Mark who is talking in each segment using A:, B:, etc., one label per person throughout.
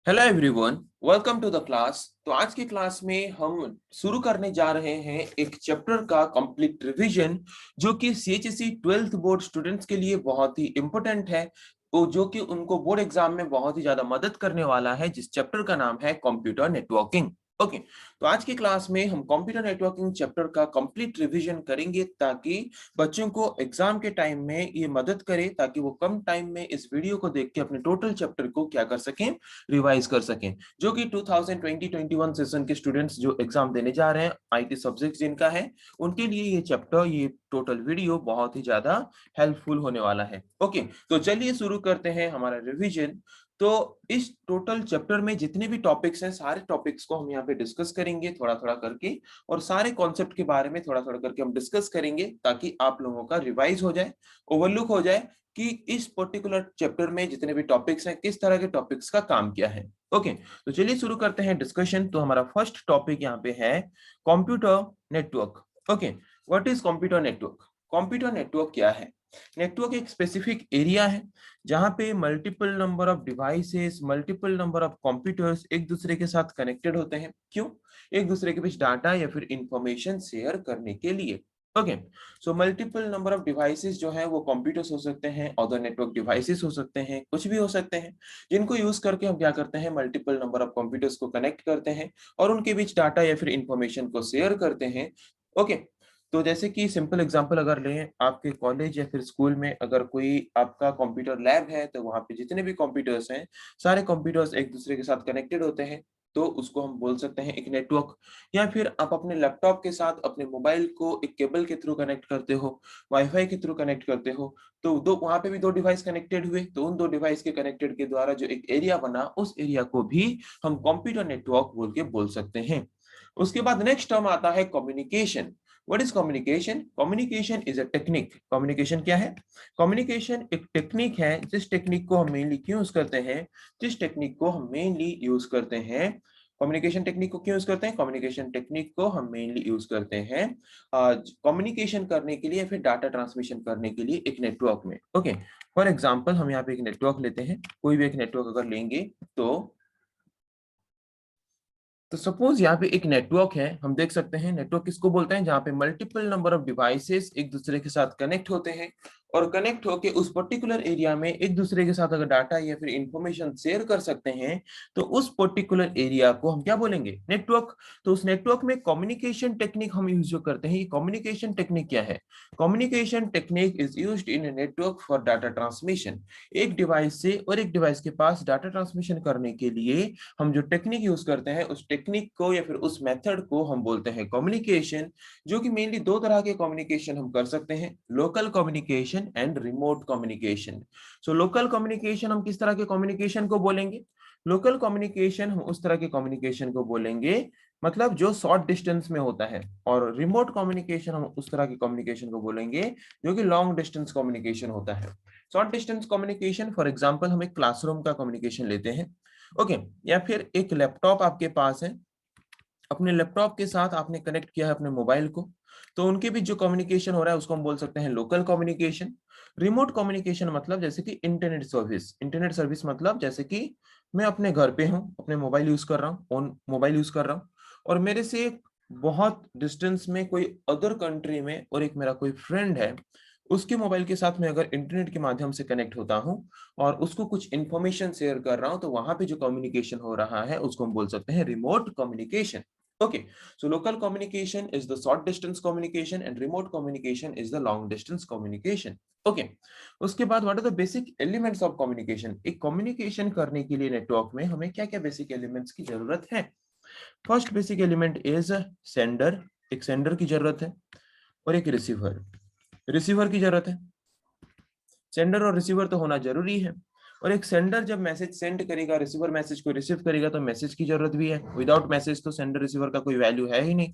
A: Hello everyone, welcome to the class. तो आज की क्लास में हम शुरू करने जा रहे हैं एक चैप्टर का कंप्लीट रिवीजन, जो कि सीएचएसई 12th बोर्ड स्टूडेंट्स के लिए बहुत ही इंपॉर्टेंट है, वो जो कि उनको बोर्ड एग्जाम में बहुत ही ज्यादा मदद करने वाला है, जिस चैप्टर का नाम है कंप्यूटर नेटवर्किंग। ओके, तो आज की क्लास में हम कंप्यूटर नेटवर्किंग चैप्टर का कंप्लीट रिवीजन करेंगे, ताकि बच्चों को एग्जाम के टाइम में ये मदद करे, ताकि वो कम टाइम में इस वीडियो को देख के अपने टोटल चैप्टर को क्या कर सकें, रिवाइज कर सकें। जो कि 2020-21 सेशन के स्टूडेंट्स जो एग्जाम देने जा रहे हैं, आईटी सब्जेक्ट जिनका है, उनके लिए ये चैप्टर, ये टोटल वीडियो बहुत ही ज्यादा हेल्पफुल होने वाला है। ओके, तो चलिए शुरू करते हैं हमारा रिवीजन। तो इस टोटल चैप्टर में जितने भी टॉपिक्स हैं, सारे टॉपिक्स को हम यहाँ पे डिस्कस करेंगे थोड़ा थोड़ा करके, और सारे कॉन्सेप्ट के बारे में थोड़ा थोड़ा करके हम डिस्कस करेंगे, ताकि आप लोगों का रिवाइज हो जाए, ओवरलुक हो जाए कि इस पर्टिकुलर चैप्टर में जितने भी टॉपिक्स हैं, किस तरह के टॉपिक्स का काम किया है। ओके, तो चलिए शुरू करते हैं डिस्कशन। तो हमारा फर्स्ट टॉपिक यहाँ पे है computer network. Okay, what is computer network? Computer network क्या है? नेटवर्क एक स्पेसिफिक एरिया है जहां पे multiple number of devices, multiple number of computers एक दूसरे के साथ कनेक्टेड होते हैं। क्यों? एक दूसरे के बीच डाटा या फिर इंफॉर्मेशन शेयर करने के लिए। Okay, so multiple number of devices जो है वो कंप्यूटर्स हो सकते हैं, अदर नेटवर्क डिवाइसेस हो सकते हैं, कुछ भी हो सकते हैं, जिनको यूज करके हम क्या करते हैं, मल्टीपल नंबर ऑफ कंप्यूटर्स को कनेक्ट करते हैं और उनके बीच डाटा या फिर इंफॉर्मेशन को शेयर करते हैं। ओके, तो जैसे कि सिंपल एग्जांपल अगर लें, आपके कॉलेज या फिर स्कूल में अगर कोई आपका कंप्यूटर लैब है, तो वहां पे जितने भी कंप्यूटर्स हैं, सारे कंप्यूटर्स एक दूसरे के साथ कनेक्टेड होते हैं, तो उसको हम बोल सकते हैं एक नेटवर्क। या फिर आप अपने लैपटॉप के साथ अपने मोबाइल को एक केबल के थ्रू कनेक्ट करते हो, वाईफाई के थ्रू कनेक्ट करते हो, तो दो वहां पे भी दो डिवाइस कनेक्टेड हुए, तो उन दो डिवाइस के कनेक्टेड के द्वारा जो एक एरिया बना, उस एरिया को भी हम कंप्यूटर नेटवर्क बोल के बोल सकते हैं। उसके बाद नेक्स्ट टर्म आता है communication. What is communication? Communication is a technique. Communication क्या है? कम्युनिकेशन एक टेक्निक है, जिस टेक्निक को हम मेनली क्यों यूज करते हैं, जिस टेक्निक को हम मेनली यूज करते हैं, कम्युनिकेशन टेक्निक को क्यों यूज करते हैं? कम्युनिकेशन टेक्निक को हम मेनली यूज करते हैं कम्युनिकेशन करने के लिए, फिर डाटा ट्रांसमिशन करने के लिए एक नेटवर्क में। ओके, फॉर एग्जांपल हम यहाँ पे एक नेटवर्क लेते हैं, कोई भी एक नेटवर्क अगर लेंगे, तो सपोज यहाँ पे एक नेटवर्क है, हम देख सकते हैं नेटवर्क किसको बोलते हैं, जहाँ पे मल्टीपल नंबर ऑफ डिवाइसेस एक दूसरे के साथ कनेक्ट होते हैं, और कनेक्ट होके उस पर्टिकुलर एरिया में एक दूसरे के साथ अगर डाटा या फिर इंफॉर्मेशन शेयर कर सकते हैं, तो उस पर्टिकुलर एरिया को हम क्या बोलेंगे? नेटवर्क। तो उस नेटवर्क में कम्युनिकेशन टेक्निक हम यूज जो करते हैं, ये कम्युनिकेशन टेक्निक क्या है? Communication technique is used in a network for data transmission. एक डिवाइस से और एक डिवाइस के पास डाटा ट्रांसमिशन करने के लिए हम जो टेक्निक यूज करते हैं, उस टेक्निक को या फिर उस मेथड को हम बोलते हैं कम्युनिकेशन। जो कि मेनली दो तरह के कम्युनिकेशन हम कर सकते हैं, local communication and remote communication. So local communication हम किस तरह के कम्युनिकेशन को बोलेंगे? लोकल कम्युनिकेशन हम उस तरह के कम्युनिकेशन को बोलेंगे, मतलब जो शॉर्ट डिस्टेंस में होता है, और रिमोट कम्युनिकेशन हम उस तरह के कम्युनिकेशन को बोलेंगे जो कि लॉन्ग डिस्टेंस कम्युनिकेशन होता है। Short distance communication, for example हम एक क्लासरूम का कम्युनिकेशन लेते हैं। ओके, या फिर एक लैपटॉप आपके पास है, अपने लैपटॉप के साथ आपने कनेक्ट किया है अपने मोबाइल को, तो उनके बीच जो कम्युनिकेशन हो रहा है उसको हम बोल सकते हैं लोकल कम्युनिकेशन। रिमोट कम्युनिकेशन मतलब जैसे कि इंटरनेट सर्विस। इंटरनेट सर्विस मतलब जैसे कि मैं अपने घर पे हूँ, अपने मोबाइल यूज कर रहा हूँ, ऑन मोबाइल यूज कर रहा हूँ, और मेरे से बहुत डिस्टेंस में कोई अदर कंट्री में और एक मेरा कोई फ्रेंड है, उसके मोबाइल के साथ में अगर इंटरनेट के माध्यम से कनेक्ट होता हूँ और उसको कुछ इंफॉर्मेशन शेयर कर रहा हूँ, तो वहां पे जो कम्युनिकेशन हो रहा है उसको हम बोल सकते हैं remote communication. Okay, so local communication is the short distance communication and remote communication is the long distance communication. Okay, उसके बाद what are the basic elements of communication? एक communication करने के लिए नेटवर्क में हमें क्या क्या बेसिक एलिमेंट्स की जरूरत है? First basic element is sender. एक सेंडर की जरूरत है, और एक रिसीवर, रिसीवर की जरूरत है। सेंडर और रिसीवर तो होना जरूरी है, और एक सेंडर जब मैसेज सेंड करेगा, रिसीवर मैसेज को रिसीव करेगा, तो मैसेज की जरूरत भी है। विदाउट मैसेज तो सेंडर रिसीवर का कोई वैल्यू है ही नहीं।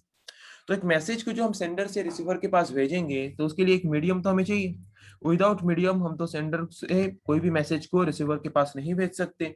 A: तो एक मैसेज को जो हम सेंडर से रिसीवर के पास भेजेंगे, तो उसके लिए एक मीडियम तो हमें चाहिए। विदाउट मीडियम हम तो सेंडर से कोई भी मैसेज को रिसीवर के पास नहीं भेज सकते।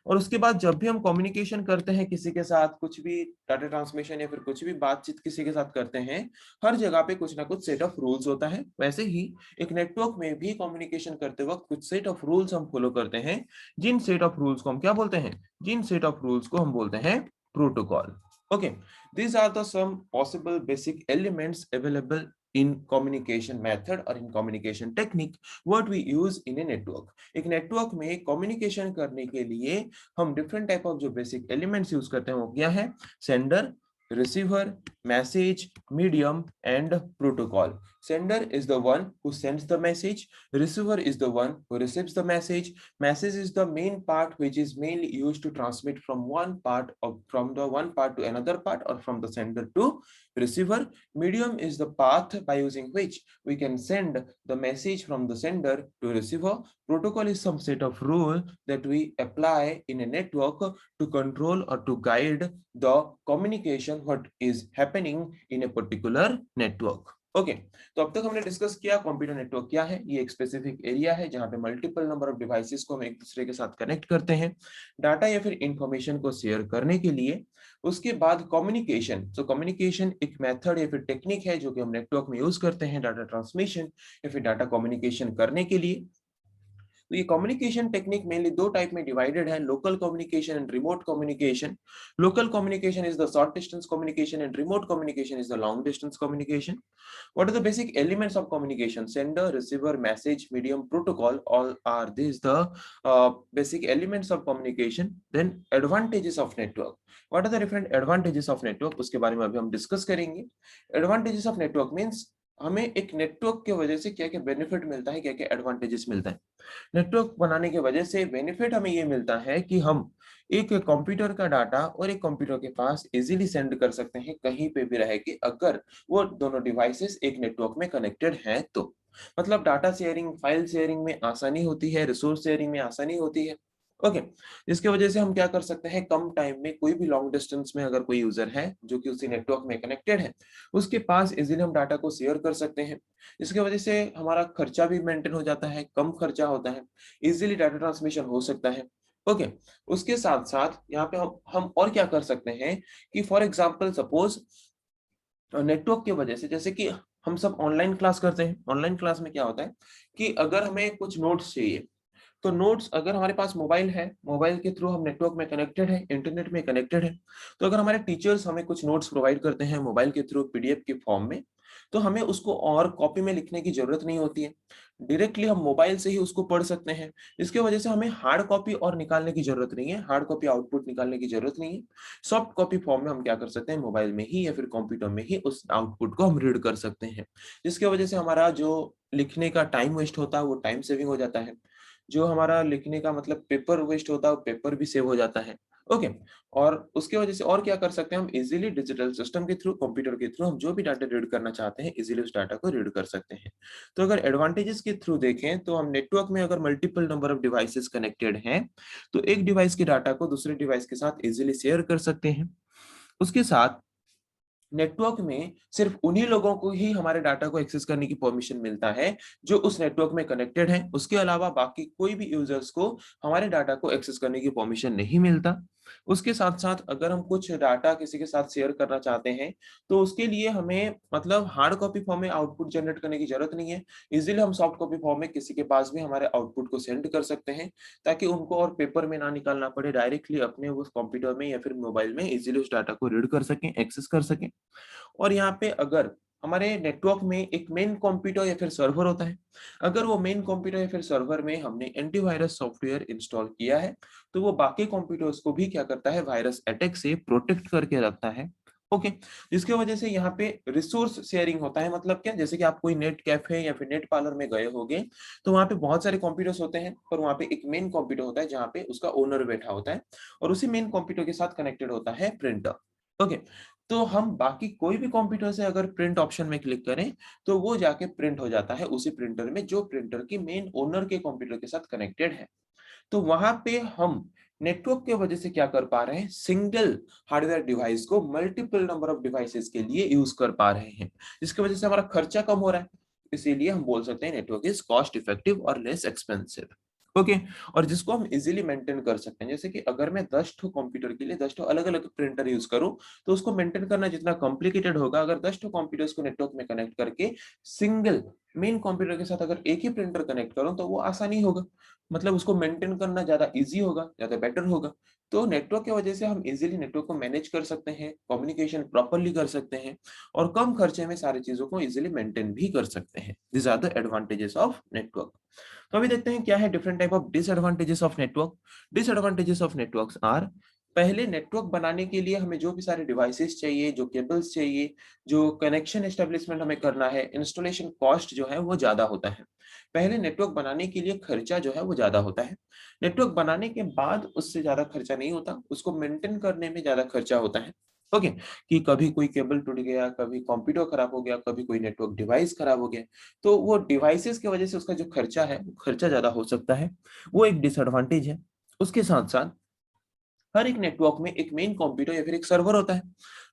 A: और उसके बाद जब भी हम कम्युनिकेशन करते हैं किसी के साथ, कुछ भी डाटा ट्रांसमिशन या फिर कुछ भी बातचीत किसी के साथ करते हैं, हर जगह पे कुछ ना कुछ सेट ऑफ रूल्स होता है। वैसे ही एक नेटवर्क में भी कम्युनिकेशन करते वक्त कुछ सेट ऑफ रूल्स हम फॉलो करते हैं, जिन सेट ऑफ रूल्स को हम क्या बोलते हैं, जिन सेट ऑफ रूल्स को हम बोलते हैं protocol. Okay, these are the some possible basic elements available in communication method or in communication technique what we use in a network. एक नेटवर्क में कम्युनिकेशन करने के लिए हम डिफरेंट टाइप ऑफ जो बेसिक एलिमेंट्स यूज करते हैं वो क्या है, sender, receiver, message, medium and protocol. Sender is the one who sends the message, receiver is the one who receives the message. Message is the main part which is mainly used to transmit from one part to another part or from the sender to receiver. Medium is the path by using which we can send the message from the sender to receiver. Protocol is some set of rule that we apply in a network to control or to guide the communication what is happening in a particular network. Okay, तो अब तक हमने discuss किया computer network क्या है। ये एक specific area है जहां पे मल्टीपल नंबर ऑफ डिवाइसेस को हम एक दूसरे के साथ कनेक्ट करते हैं डाटा या फिर इंफॉर्मेशन को शेयर करने के लिए। उसके बाद कम्युनिकेशन, तो कम्युनिकेशन एक मेथड या फिर टेक्निक है जो कि हम नेटवर्क में यूज करते हैं डाटा ट्रांसमिशन या फिर डाटा कम्युनिकेशन करने के लिए। तो ये कम्युनिकेशन टेक्निक मेनली दो टाइप में डिवाइडेड है, local communication and remote communication. Local communication is the short distance communication and remote communication is the long distance communication. What are the basic elements of communication? Sender, receiver, message, medium, protocol, all are these the basic elements of communication. Then advantages of network. What are the different advantages of network? उसके बारे में अभी हम discuss करेंगे। Advantages of network means हमें एक network के वजह से क्या क्या बेनिफिट मिलता है, क्या क्या एडवांटेजेस मिलता है। नेटवर्क बनाने के वजह से बेनिफिट हमें ये मिलता है कि हम एक कंप्यूटर का डाटा और एक कंप्यूटर के पास इजीली सेंड कर सकते हैं कहीं पे भी रह के, अगर वो दोनों डिवाइसेस एक नेटवर्क में कनेक्टेड हैं तो। मतलब डाटा शेयरिंग, फाइल शेयरिंग में आसानी होती है, रिसोर्स शेयरिंग में आसानी होती है। ओके, जिसकी वजह से हम क्या कर सकते हैं, कम टाइम में कोई भी लॉन्ग डिस्टेंस में अगर कोई यूजर है जो कि उसी नेटवर्क में कनेक्टेड है, उसके पास इजीली हम डाटा को शेयर कर सकते हैं। इसकी वजह से हमारा खर्चा भी मेंटेन हो जाता है, कम खर्चा होता है, इजीली डाटा ट्रांसमिशन हो सकता है। ओके, उसके साथ साथ यहाँ पे हम और क्या कर सकते हैं कि फॉर एग्जांपल सपोज नेटवर्क की वजह से, जैसे कि हम सब ऑनलाइन क्लास करते हैं, ऑनलाइन क्लास में क्या होता है कि अगर हमें कुछ नोट्स चाहिए, तो नोट्स अगर हमारे पास मोबाइल है, मोबाइल के थ्रू हम नेटवर्क में कनेक्टेड है, इंटरनेट में कनेक्टेड है, तो अगर हमारे टीचर्स हमें कुछ नोट्स प्रोवाइड करते हैं मोबाइल के थ्रू पीडीएफ के फॉर्म में, तो हमें उसको और कॉपी में लिखने की जरूरत नहीं होती है, डायरेक्टली हम मोबाइल से ही उसको पढ़ सकते हैं। इसकी वजह से हमें हार्ड कॉपी और निकालने की जरूरत नहीं है, हार्ड कॉपी आउटपुट निकालने की जरूरत नहीं है। सॉफ्ट कॉपी फॉर्म में हम क्या कर सकते हैं, मोबाइल में ही या फिर कंप्यूटर में ही उस आउटपुट को हम रीड कर सकते हैं, जिसकी वजह से हमारा जो लिखने का टाइम वेस्ट होता है वो टाइम सेविंग हो जाता है, जो हमारा लिखने का मतलब पेपर वेस्ट होता है वो पेपर भी सेव हो जाता है। ओके, और उसके वजह से और क्या कर सकते हैं, हम इजीली डिजिटल सिस्टम के थ्रू, कंप्यूटर के थ्रू हम जो भी डाटा रीड करना चाहते हैं इजीली उस डाटा को रीड कर सकते हैं। तो अगर एडवांटेजेस के थ्रू देखें तो हम नेटवर्क में अगर multiple number of devices connected हैं तो एक डिवाइस के डाटा को दूसरे डिवाइस के साथ इजीली शेयर कर सकते हैं। उसके साथ नेटवर्क में सिर्फ उन्हीं लोगों को ही हमारे डाटा को एक्सेस करने की परमिशन मिलता है जो उस नेटवर्क में कनेक्टेड है, उसके अलावा बाकी कोई भी यूजर्स को हमारे डाटा को एक्सेस करने की परमिशन नहीं मिलता। उसके साथ साथ अगर हम कुछ डाटा किसी के साथ शेयर करना चाहते हैं तो उसके लिए हमें मतलब हार्ड कॉपी फॉर्म में आउटपुट जनरेट करने की जरूरत नहीं है, इजीली हम सॉफ्ट कॉपी फॉर्म में किसी के पास भी हमारे आउटपुट को सेंड कर सकते हैं, ताकि उनको और पेपर में ना निकालना पड़े, डायरेक्टली अपने उस कंप्यूटर में या फिर मोबाइल में इजीली उस डाटा को रीड कर सकें, एक्सेस कर सकें। और यहाँ पे अगर हमारे नेटवर्क में एक मेन कंप्यूटर या फिर सर्वर होता है, अगर वो मेन कंप्यूटर या फिर सर्वर में हमने एंटीवायरस सॉफ्टवेयर इंस्टॉल किया है तो वो बाकी कंप्यूटर्स को भी क्या करता है, वायरस अटैक से प्रोटेक्ट करके रखता है। ओके, जिसकी वजह से यहाँ पे रिसोर्स शेयरिंग होता है। मतलब क्या, जैसे कि आप कोई नेट कैफे या फिर नेट पार्लर में गए होंगे तो वहाँ पे बहुत सारे कंप्यूटर्स होते हैं, पर वहाँ पे एक मेन कंप्यूटर होता है जहाँ पे उसका ओनर बैठा होता है और उसी मेन कंप्यूटर के साथ कनेक्टेड होता है प्रिंटर। ओके, तो हम बाकी कोई भी कंप्यूटर से अगर प्रिंट ऑप्शन में क्लिक करें तो वो जाके प्रिंट हो जाता है उसी प्रिंटर में जो प्रिंटर की मेन ओनर के कंप्यूटर के साथ कनेक्टेड है। तो वहां पे हम नेटवर्क के वजह से क्या कर पा रहे हैं, सिंगल हार्डवेयर डिवाइस को मल्टीपल नंबर ऑफ डिवाइसेस के लिए यूज कर पा रहे हैं, जिसकी वजह से हमारा खर्चा कम हो रहा है। इसीलिए हम बोल सकते हैं नेटवर्क इज कॉस्ट इफेक्टिव और लेस एक्सपेंसिव। ओके और जिसको हम इजीली मेंटेन कर सकते हैं। जैसे कि अगर मैं 10 ठो कंप्यूटर के लिए 10 ठो अलग अलग प्रिंटर यूज करूं तो उसको मेंटेन करना जितना कॉम्प्लिकेटेड होगा, अगर 10 ठो कंप्यूटर्स को नेटवर्क में कनेक्ट करके सिंगल मेन कंप्यूटर के साथ अगर एक ही प्रिंटर कनेक्ट करूं तो वो आसानी होगा, मतलब उसको मेंटेन करना ज्यादा इजी होगा, ज्यादा बेटर होगा। तो नेटवर्क की वजह से हम इजीली नेटवर्क को मैनेज कर सकते हैं, कम्युनिकेशन प्रॉपरली कर सकते हैं और कम खर्चे में सारी चीजों को इजीली मेंटेन भी कर सकते हैं। This are the advantages of network. तो अभी देखते हैं क्या है different type of disadvantages of network. Disadvantages of networks are, पहले नेटवर्क बनाने के लिए हमें जो भी सारे डिवाइसेस चाहिए, जो केबल्स चाहिए, जो कनेक्शन एस्टेब्लिशमेंट हमें करना है, इंस्टॉलेशन कॉस्ट जो है वो ज्यादा होता है। पहले नेटवर्क बनाने के लिए खर्चा जो है वो ज्यादा होता है। नेटवर्क बनाने के बाद उससे ज्यादा खर्चा नहीं होता, उसको मेंटेन करने में ज्यादा खर्चा होता है। ओके कि कभी कोई केबल टूट गया, कभी कंप्यूटर खराब हो गया, कभी कोई नेटवर्क डिवाइस खराब हो गया, तो वो डिवाइसेस की वजह से उसका जो खर्चा है वो खर्चा ज्यादा हो सकता है, वो एक डिसएडवांटेज है। उसके साथ साथ हर एक नेटवर्क में एक मेन कंप्यूटर या फिर एक सर्वर होता है।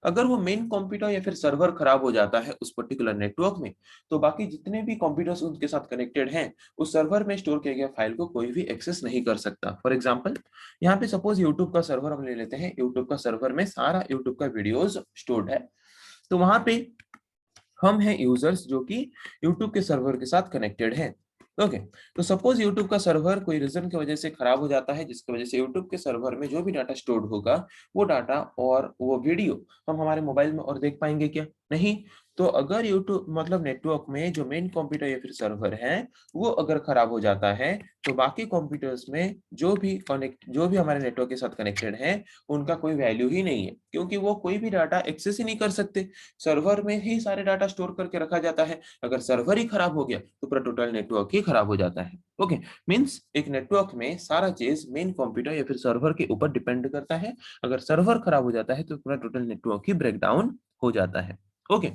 A: अगर वो मेन कंप्यूटर या फिर सर्वर खराब हो जाता है उस पर्टिकुलर नेटवर्क में, तो बाकी जितने भी कंप्यूटर्स उनके साथ कनेक्टेड हैं उस सर्वर में स्टोर किए गए फाइल को कोई भी एक्सेस नहीं कर सकता। फॉर एग्जांपल यहाँ पे सपोज यूट्यूब का सर्वर हम ले लेते हैं। यूट्यूब का सर्वर में सारा यूट्यूब का वीडियोस स्टोर्ड है, तो वहां पे हम हैं यूजर्स जो कि यूट्यूब के सर्वर के साथ कनेक्टेड हैं। ओके तो सपोज यूट्यूब का सर्वर कोई रीजन की वजह से खराब हो जाता है, जिसकी वजह से यूट्यूब के सर्वर में जो भी डाटा स्टोर्ड होगा वो डाटा और वो वीडियो हम हमारे मोबाइल में और देख पाएंगे क्या? नहीं। तो अगर यूट्यूब मतलब नेटवर्क में जो मेन कंप्यूटर या फिर सर्वर है वो अगर खराब हो जाता है तो बाकी कंप्यूटर्स में जो भी हमारे नेटवर्क के साथ कनेक्टेड है उनका कोई वैल्यू ही नहीं है, क्योंकि वो कोई भी डाटा एक्सेस ही नहीं कर सकते। सर्वर में ही सारे डाटा स्टोर करके रखा जाता है। अगर सर्वर ही खराब हो गया तो पूरा टोटल नेटवर्क ही खराब हो जाता है। ओके मींस एक नेटवर्क में सारा चीज मेन कंप्यूटर या फिर सर्वर के ऊपर डिपेंड करता है। अगर सर्वर खराब हो जाता है तो पूरा टोटल नेटवर्क ही ब्रेकडाउन हो जाता है। ओके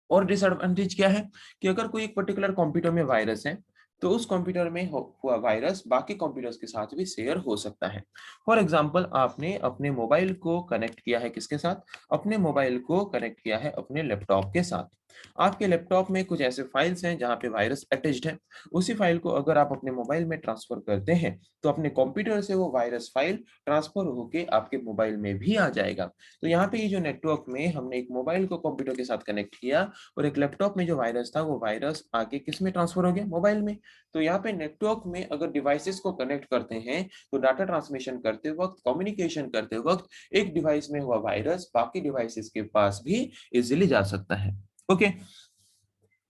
A: और डिसएडवांटेज क्या है कि अगर कोई एक पर्टिकुलर कंप्यूटर में वायरस है तो उस कंप्यूटर में हुआ वायरस बाकी कंप्यूटर्स के साथ भी शेयर हो सकता है। फॉर एग्जांपल आपने अपने मोबाइल को कनेक्ट किया है किसके साथ? अपने मोबाइल को कनेक्ट किया है अपने लैपटॉप के साथ। आपके लैपटॉप में कुछ ऐसे फाइल्स हैं जहां पे वायरस अटैच्ड है। उसी फाइल को अगर आप अपने मोबाइल में ट्रांसफर करते हैं तो अपने कंप्यूटर से वो वायरस फाइल ट्रांसफर होके आपके मोबाइल में भी आ जाएगा। तो यहाँ पे ये जो नेटवर्क में हमने एक मोबाइल को कंप्यूटर के साथ कनेक्ट किया और एक लैपटॉप में जो वायरस था वो वायरस आगे किस में ट्रांसफर हो गया? मोबाइल में। तो यहाँ पे नेटवर्क में अगर डिवाइसेस को कनेक्ट करते हैं तो डाटा ट्रांसमिशन करते वक्त, कम्युनिकेशन करते वक्त एक डिवाइस में हुआ वायरस बाकी डिवाइसेस के पास भी इजीली जा सकता है। ओके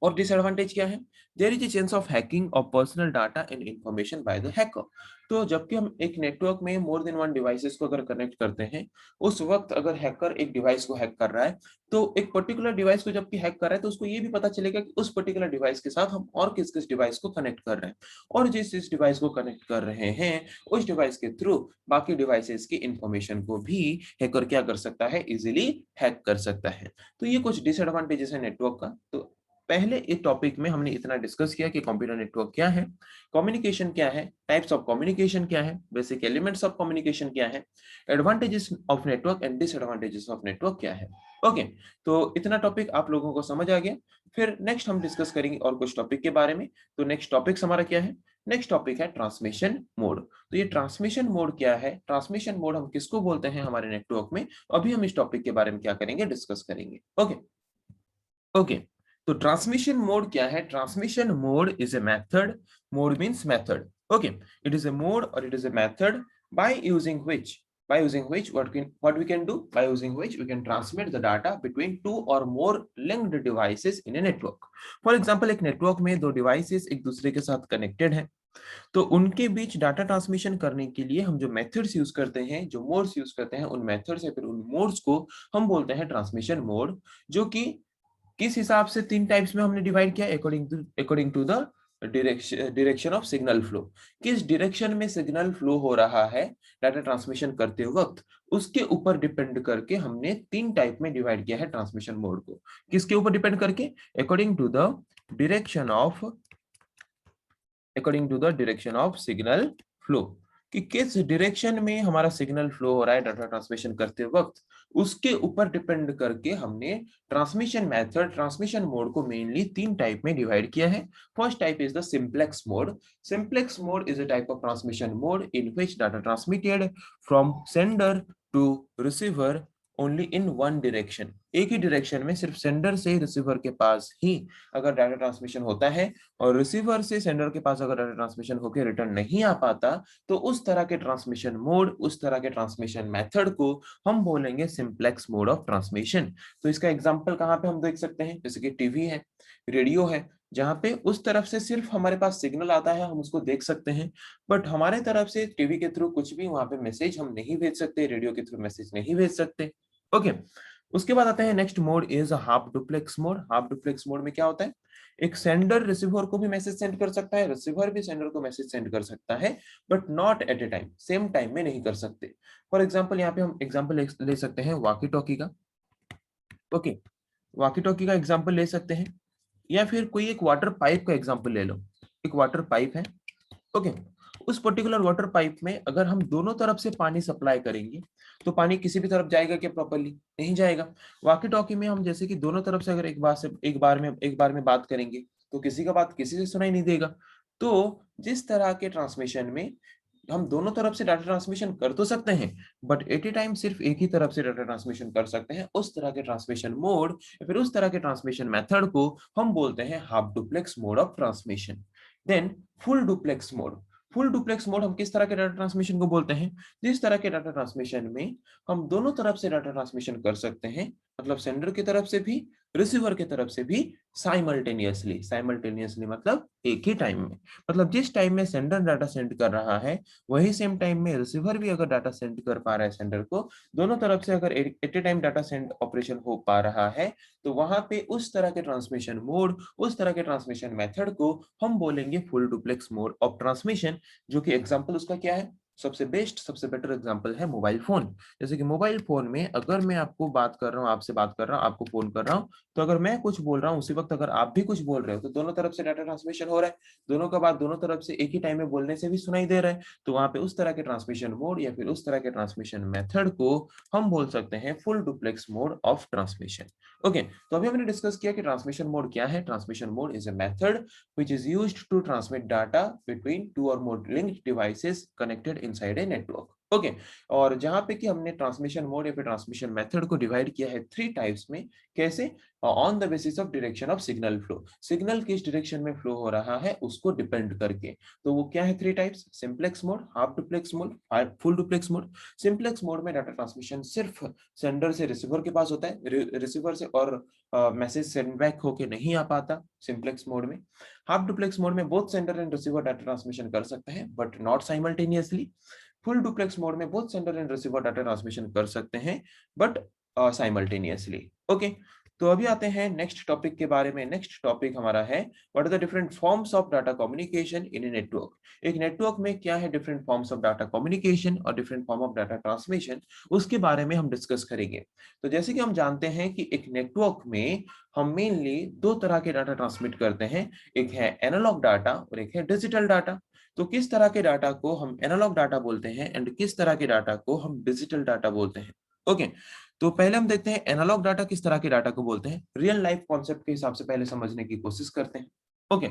A: और डिसएडवांटेज क्या है? There is a chance of hacking of personal data and information by the hacker. तो जबकि हम एक नेटवर्क में मोर देन वन डिवाइसेस को अगर कनेक्ट करते हैं, उस वक्त अगर हैकर एक डिवाइस को हैक कर रहा है तो एक पर्टिकुलर डिवाइस को जबकि हैक कर रहा है तो उसको ये भी पता चलेगा कि उस पर्टिकुलर डिवाइस के साथ हम और किस किस डिवाइस को कनेक्ट कर रहे हैं, और जिस डिवाइस को कनेक्ट कर रहे हैं उस डिवाइस के थ्रू बाकी डिवाइसेस की इंफॉर्मेशन को भी हैकर क्या कर सकता है? इजिली हैक कर सकता है। तो ये कुछ डिसएडवांटेजेस है नेटवर्क का। तो पहले इस टॉपिक में हमने इतना डिस्कस किया कि कंप्यूटर नेटवर्क क्या है, कम्युनिकेशन क्या है, टाइप्स ऑफ कम्युनिकेशन क्या है, बेसिक एलिमेंट्स ऑफ कम्युनिकेशन क्या है, advantages of network and disadvantages of network क्या है। ओके तो इतना टॉपिक आप लोगों को समझ आ गया। फिर नेक्स्ट हम डिस्कस करेंगे और कुछ टॉपिक के बारे में। तो नेक्स्ट टॉपिक हमारा क्या है? नेक्स्ट टॉपिक है ट्रांसमिशन मोड। तो ये ट्रांसमिशन मोड क्या है, ट्रांसमिशन मोड हम किसको बोलते हैं हमारे नेटवर्क में, अभी हम इस टॉपिक के बारे में क्या करेंगे? डिस्कस करेंगे। ओके ओके तो ट्रांसमिशन मोड क्या है? Transmission mode is a method, mode means method. Okay it is a mode or it is a method by using which what we can do, by using which we can transmit the data between two or more linked devices in a network. For example एक network में दो devices एक दूसरे के साथ connected हैं, तो उनके बीच डाटा ट्रांसमिशन करने के लिए हम जो मेथड्स यूज करते हैं, जो मोड्स यूज करते हैं, उन मेथड्स या फिर उन मोड्स को हम बोलते हैं ट्रांसमिशन मोड। जो कि किस हिसाब से तीन टाइप्स में हमने डिवाइड किया? According to the direction of signal flow. किस डायरेक्शन में सिग्नल फ्लो हो रहा है डाटा ट्रांसमिशन करते वक्त, उसके ऊपर डिपेंड करके हमने तीन टाइप में डिवाइड किया है ट्रांसमिशन मोड को। किसके ऊपर डिपेंड करके? According to the direction of signal flow. कि किस डायरेक्शन में हमारा सिग्नल फ्लो हो रहा है डाटा ट्रांसमिशन करते वक्त, उसके ऊपर डिपेंड करके हमने ट्रांसमिशन मेथड, ट्रांसमिशन मोड को मेनली 3 टाइप में डिवाइड किया है। First type is the simplex mode. Simplex mode is a type of transmission mode in which data transmitted from sender to receiver only in one direction. एक ही direction में सिर्फ sender से receiver के पास ही अगर data transmission होता है और receiver से सेंडर के पास अगर डाटा ट्रांसमिशन होकर रिटर्न नहीं आ पाता, तो उस तरह के ट्रांसमिशन मोड, उस तरह के ट्रांसमिशन मेथड को हम बोलेंगे सिंप्लेक्स मोड ऑफ ट्रांसमिशन। तो इसका एग्जांपल कहाँ पे हम देख सकते हैं, जैसे कि टीवी है, रेडियो है, जहाँ पे उस तरफ से सिर्फ हमारे पास सिग्नल आता है, हम उसको देख सकते हैं, बट हमारे तरफ से टीवी के थ्रू कुछ भी वहां पे मैसेज हम नहीं भेज सकते, रेडियो के थ्रू मैसेज नहीं भेज सकते। ओके, उसके बाद आते हैं next mode is half duplex mode. Half duplex mode में क्या होता है, एक सेंडर रिसीवर को भी मैसेज सेंड कर सकता है, रिसीवर भी सेंडर को मैसेज सेंड कर सकता है, but not at a time, same time में नहीं कर सकते। फॉर एग्जांपल यहाँ पे हम एग्जांपल ले सकते हैं वॉकी टॉकी का। ओके, वॉकी टॉकी का एग्जांपल ले सकते हैं, या फिर कोई एक वाटर पाइप का एग्जांपल ले लो। एक वाटर पाइप है, ओके, उस पर्टिकुलर वाटर पाइप में अगर हम दोनों तरफ से पानी सप्लाई करेंगे, तो पानी किसी भी तरफ जाएगा क्या प्रॉपर्ली? नहीं जाएगा। वॉकी टॉकी में हम जैसे कि दोनों तरफ से अगर एक बार में बात करेंगे, तो किसी का बात किसी से सुनाई नहीं देगा। तो जिस तरह के ट्रांसमिशन में हम दोनों तरफ से डाटा ट्रांसमिशन कर तो सकते हैं, बट एट ए टाइम सिर्फ एक ही तरफ से डाटा ट्रांसमिशन कर सकते हैं, उस तरह के ट्रांसमिशन मोड या फिर उस तरह के ट्रांसमिशन मेथड को हम बोलते हैं half duplex mode of transmission. Then full duplex mode. Full duplex mode हम किस तरह के डाटा ट्रांसमिशन को बोलते हैं, जिस तरह के डाटा ट्रांसमिशन में हम दोनों तरफ से डाटा ट्रांसमिशन कर सकते हैं, मतलब सेंडर की तरफ से भी, रिसीवर की तरफ से भी, साइमल्टेनियसली। साइमल्टेनियसली मतलब एक ही टाइम में, मतलब जिस टाइम में सेंडर डाटा सेंड कर रहा है, वही सेम टाइम में रिसीवर भी अगर डाटा सेंड कर पा रहा है सेंडर को, दोनों तरफ से अगर at a time data send operation हो पा रहा है, तो वहां पे उस तरह के ट्रांसमिशन मोड, उस तरह के ट्रांसमिशन मेथड को हम बोलेंगे full duplex mode of transmission. जो कि एग्जांपल उसका क्या है, सबसे बेस्ट, सबसे बेटर एग्जांपल है मोबाइल फोन। जैसे कि मोबाइल फोन में अगर मैं आपको बात कर रहा हूँ, आपसे बात कर रहा हूँ, आपको फोन कर रहा हूँ, तो अगर मैं कुछ बोल रहा हूँ उसी वक्त अगर आप भी कुछ बोल रहे हो, तो दोनों तरफ से डाटा ट्रांसमिशन हो रहा है, दोनों का बात दोनों तरफ से एक ही टाइम में बोलने से भी सुनाई दे रहा है, तो वहां पे उस तरह के ट्रांसमिशन मोड या फिर उस तरह के ट्रांसमिशन मेथड को हम बोल सकते हैं full duplex mode of transmission. Okay, तो अभी हमने डिस्कस किया कि ट्रांसमिशन मोड क्या है। Transmission mode is a method which is used to transmit data between two or more linked devices connected inside a network. Okay, और जहां पे कि हमने ट्रांसमिशन मोड या फिर ट्रांसमिशन मेथड को डिवाइड किया है 3 टाइप्स में। कैसे? On the basis of direction of signal flow. Signal किस डायरेक्शन में फ्लो हो रहा है उसको डिपेंड करके। तो वो क्या है 3 types? Simplex mode, half duplex mode, full duplex mode. Simplex mode में डाटा ट्रांसमिशन सिर्फ सेंडर से रिसीवर के पास होता है, रिसीवर से और मैसेज सेंड बैक होके नहीं आ पाता सिंप्लेक्स मोड में। हाफ डुप्लेक्स मोड में both sender and receiver data transmission कर सकते हैं, but not simultaneously. Full duplex mode में both sender and receiver data transmission कर सकते हैं, बट साइमल्टेनियसली। ओके, तो अभी आते हैं नेक्स्ट टॉपिक के बारे में। नेक्स्ट टॉपिक हमारा है what are the different forms of data communication in a network. एक नेटवर्क में क्या है different forms of data communication और different form of data transmission, उसके बारे में हम डिस्कस करेंगे। तो जैसे कि हम जानते हैं कि एक नेटवर्क में हम मेनली 2 तरह के डाटा ट्रांसमिट करते हैं, एक है एनालॉग डाटा और एक है डिजिटल डाटा। तो किस तरह के डाटा को हम एनालॉग डाटा बोलते हैं एंड किस तरह के डाटा को हम डिजिटल डाटा बोलते हैं। ओके, तो पहले हम देखते हैं एनालॉग डाटा किस तरह के डाटा को बोलते हैं, रियल लाइफ कॉन्सेप्ट के हिसाब से पहले समझने की कोशिश करते हैं। ओके,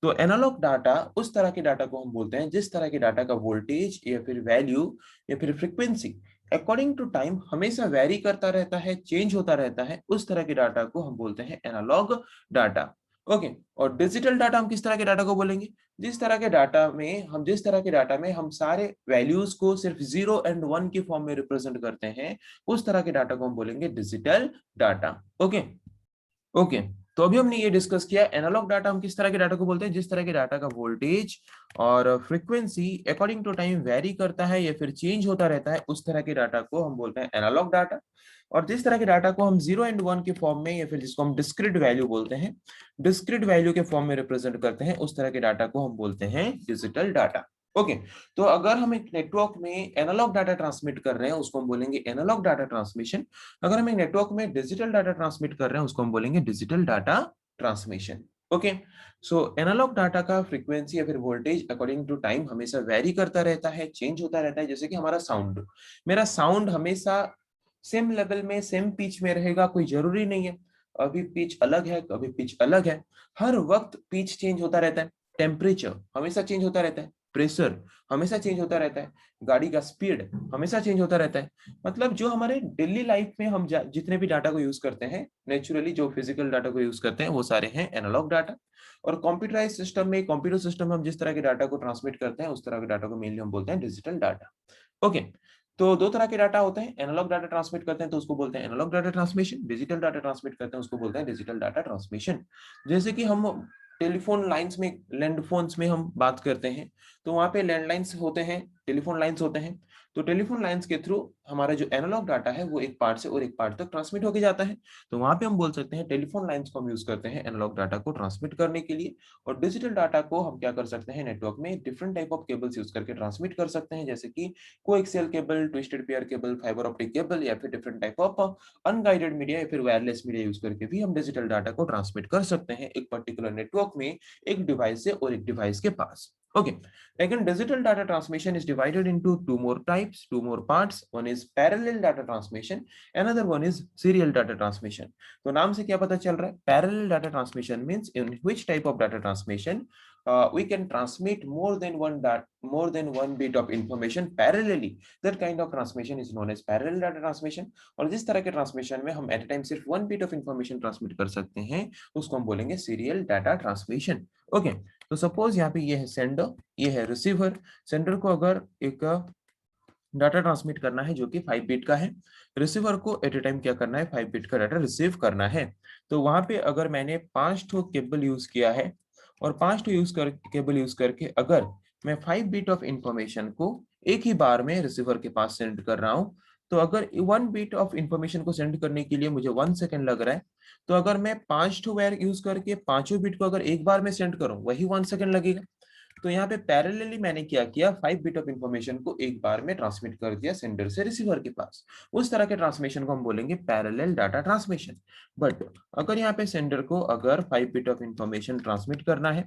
A: तो एनालॉग डाटा उस तरह के डाटा को हम बोलते हैं जिस तरह के डाटा का वोल्टेज या फिर वैल्यू या फिर फ्रीक्वेंसी अकॉर्डिंग टू टाइम हमेशा वेरी करता रहता है, चेंज होता रहता है, उस तरह के डाटा को हम बोलते हैं एनालॉग डाटा। ओके, और डिजिटल डाटा हम किस तरह के डाटा को बोलेंगे, जिस तरह के डाटा में हम सारे वैल्यूज को सिर्फ 0 एंड 1 के फॉर्म में रिप्रेजेंट करते हैं, उस तरह के डाटा को हम बोलेंगे डिजिटल डाटा। ओके, ओके, तो अभी हमने ये डिस्कस किया एनालॉग डाटा हम किस तरह के डाटा को बोलते हैं, जिस तरह के डाटा का वोल्टेज और frequency according to time vary करता है या फिर चेंज होता रहता है, उस तरह के डाटा को हम बोलते हैं एनालॉग डाटा। और जिस तरह के डाटा को हम 0 एंड 1 के फॉर्म में या फिर जिसको हम डिस्क्रीट वैल्यू बोलते हैं, डिस्क्रीट वैल्यू के फॉर्म में रिप्रेजेंट करते हैं, उस तरह के डाटा को हम बोलते हैं डिजिटल डाटा। ओके, तो अगर हम एक नेटवर्क में एनालॉग डाटा ट्रांसमिट कर रहे हैं उसको हम बोलेंगे एनालॉग डाटा ट्रांसमिशन। अगर हम एक नेटवर्क में डिजिटल डाटा ट्रांसमिट कर रहे हैं उसको हम बोलेंगे डिजिटल डाटा ट्रांसमिशन। ओके, सो एनालॉग डाटा का फ्रीक्वेंसी या फिर वोल्टेज अकॉर्डिंग टू टाइम हमेशा वेरी करता रहता है, चेंज होता रहता है। जैसे कि हमारा साउंड, मेरा साउंड हमेशा सेम लेवल में, सेम पिच में रहेगा, कोई जरूरी नहीं है। अभी पिच अलग है, कभी पिच अलग है, हर वक्त पिच चेंज होता रहता है। टेम्परेचर हमेशा चेंज होता रहता है, प्रेशर हमेशा चेंज होता रहता है, गाड़ी का स्पीड हमेशा चेंज होता रहता है। मतलब जो हमारे डेली लाइफ में हम जितने भी डाटा को यूज करते हैं, नेचुरली जो फिजिकल डाटा को यूज करते हैं, वो सारे हैं एनालॉग डाटा। और कंप्यूटराइज सिस्टम में, कंप्यूटर सिस्टम में हम जिस तरह के डाटा को ट्रांसमिट करते हैं, उस तरह के डाटा को मेनली हम बोलते हैं डिजिटल डाटा। ओके, तो दो तरह के डाटा होते हैं। एनालॉग डाटा ट्रांसमिट करते हैं तो उसको बोलते हैं analogue data transmission, digital data transmit करते हैं उसको बोलते हैं डिजिटल डाटा ट्रांसमिशन। जैसे कि हम टेलीफोन लाइंस में, लैंडफोन्स में हम बात करते हैं, तो वहां पे लैंडलाइंस होते हैं, टेलीफोन लाइंस होते हैं। तो टेलीफोन लाइंस के थ्रू हमारा जो एनालॉग डाटा है वो एक पार्ट से और एक पार्ट तक ट्रांसमिट होके जाता है। तो वहां पे हम बोल सकते हैं टेलीफोन लाइंस को हम यूज करते हैं एनालॉग डाटा को ट्रांसमिट करने के लिए। और डिजिटल डाटा को हम क्या कर सकते हैं, नेटवर्क में different type of cables use करके ट्रांसमिट कर सकते हैं, जैसे कि coaxial cable, twisted pair cable, fibre optic cable, या फिर different type of unguided media या फिर वायरलेस मीडिया यूज करके भी हम डिजिटल डाटा को ट्रांसमिट कर सकते हैं एक पर्टिकुलर नेटवर्क में, एक डिवाइस से और एक डिवाइस के पास। Okay. Again, digital data transmission is divided into two more types, two more parts. One is parallel data transmission, another one is serial data transmission. तो नाम से क्या पता चल रहा है? Parallel data transmission means in which type of data transmission we can transmit more than one bit of information parallelly. That kind of transmission is known as parallel data transmission. और जिस तरह के transmission में हम at a time सिर्फ one bit of information transmit कर सकते हैं, उसको हम बोलेंगे serial data transmission. Okay. तो सपोज यहाँ पे ये है सेंडर, ये है रिसीवर। सेंडर को अगर एक डाटा ट्रांसमिट करना है जो कि 5 बिट का है, रिसीवर को एट ए टाइम क्या करना है, 5 बिट का डाटा रिसीव करना है। तो वहां पे अगर मैंने 5 ठो केबल यूज किया है और 5 ठो केबल यूज करके अगर मैं 5 बिट ऑफ इंफॉर्मेशन को एक ही बार में रिसीवर के पास सेंड कर रहा हूँ, तो अगर 1 बिट ऑफ इंफॉर्मेशन को सेंड करने के लिए मुझे 1 सेकेंड लग रहा है, तो अगर मैं 5 ठो वायर यूज करके पांचों बिट को अगर एक बार में सेंड करूं, वही 1 सेकेंड लगेगा। तो यहाँ पे पैरेलली मैंने क्या किया, 5 बिट ऑफ इंफॉर्मेशन को एक बार में ट्रांसमिट कर दिया सेंडर से रिसीवर के पास। उस तरह के ट्रांसमिशन को हम बोलेंगे पैरेलल डाटा ट्रांसमिशन। बट अगर यहाँ पे सेंडर को अगर 5 बिट ऑफ इंफॉर्मेशन ट्रांसमिट करना है,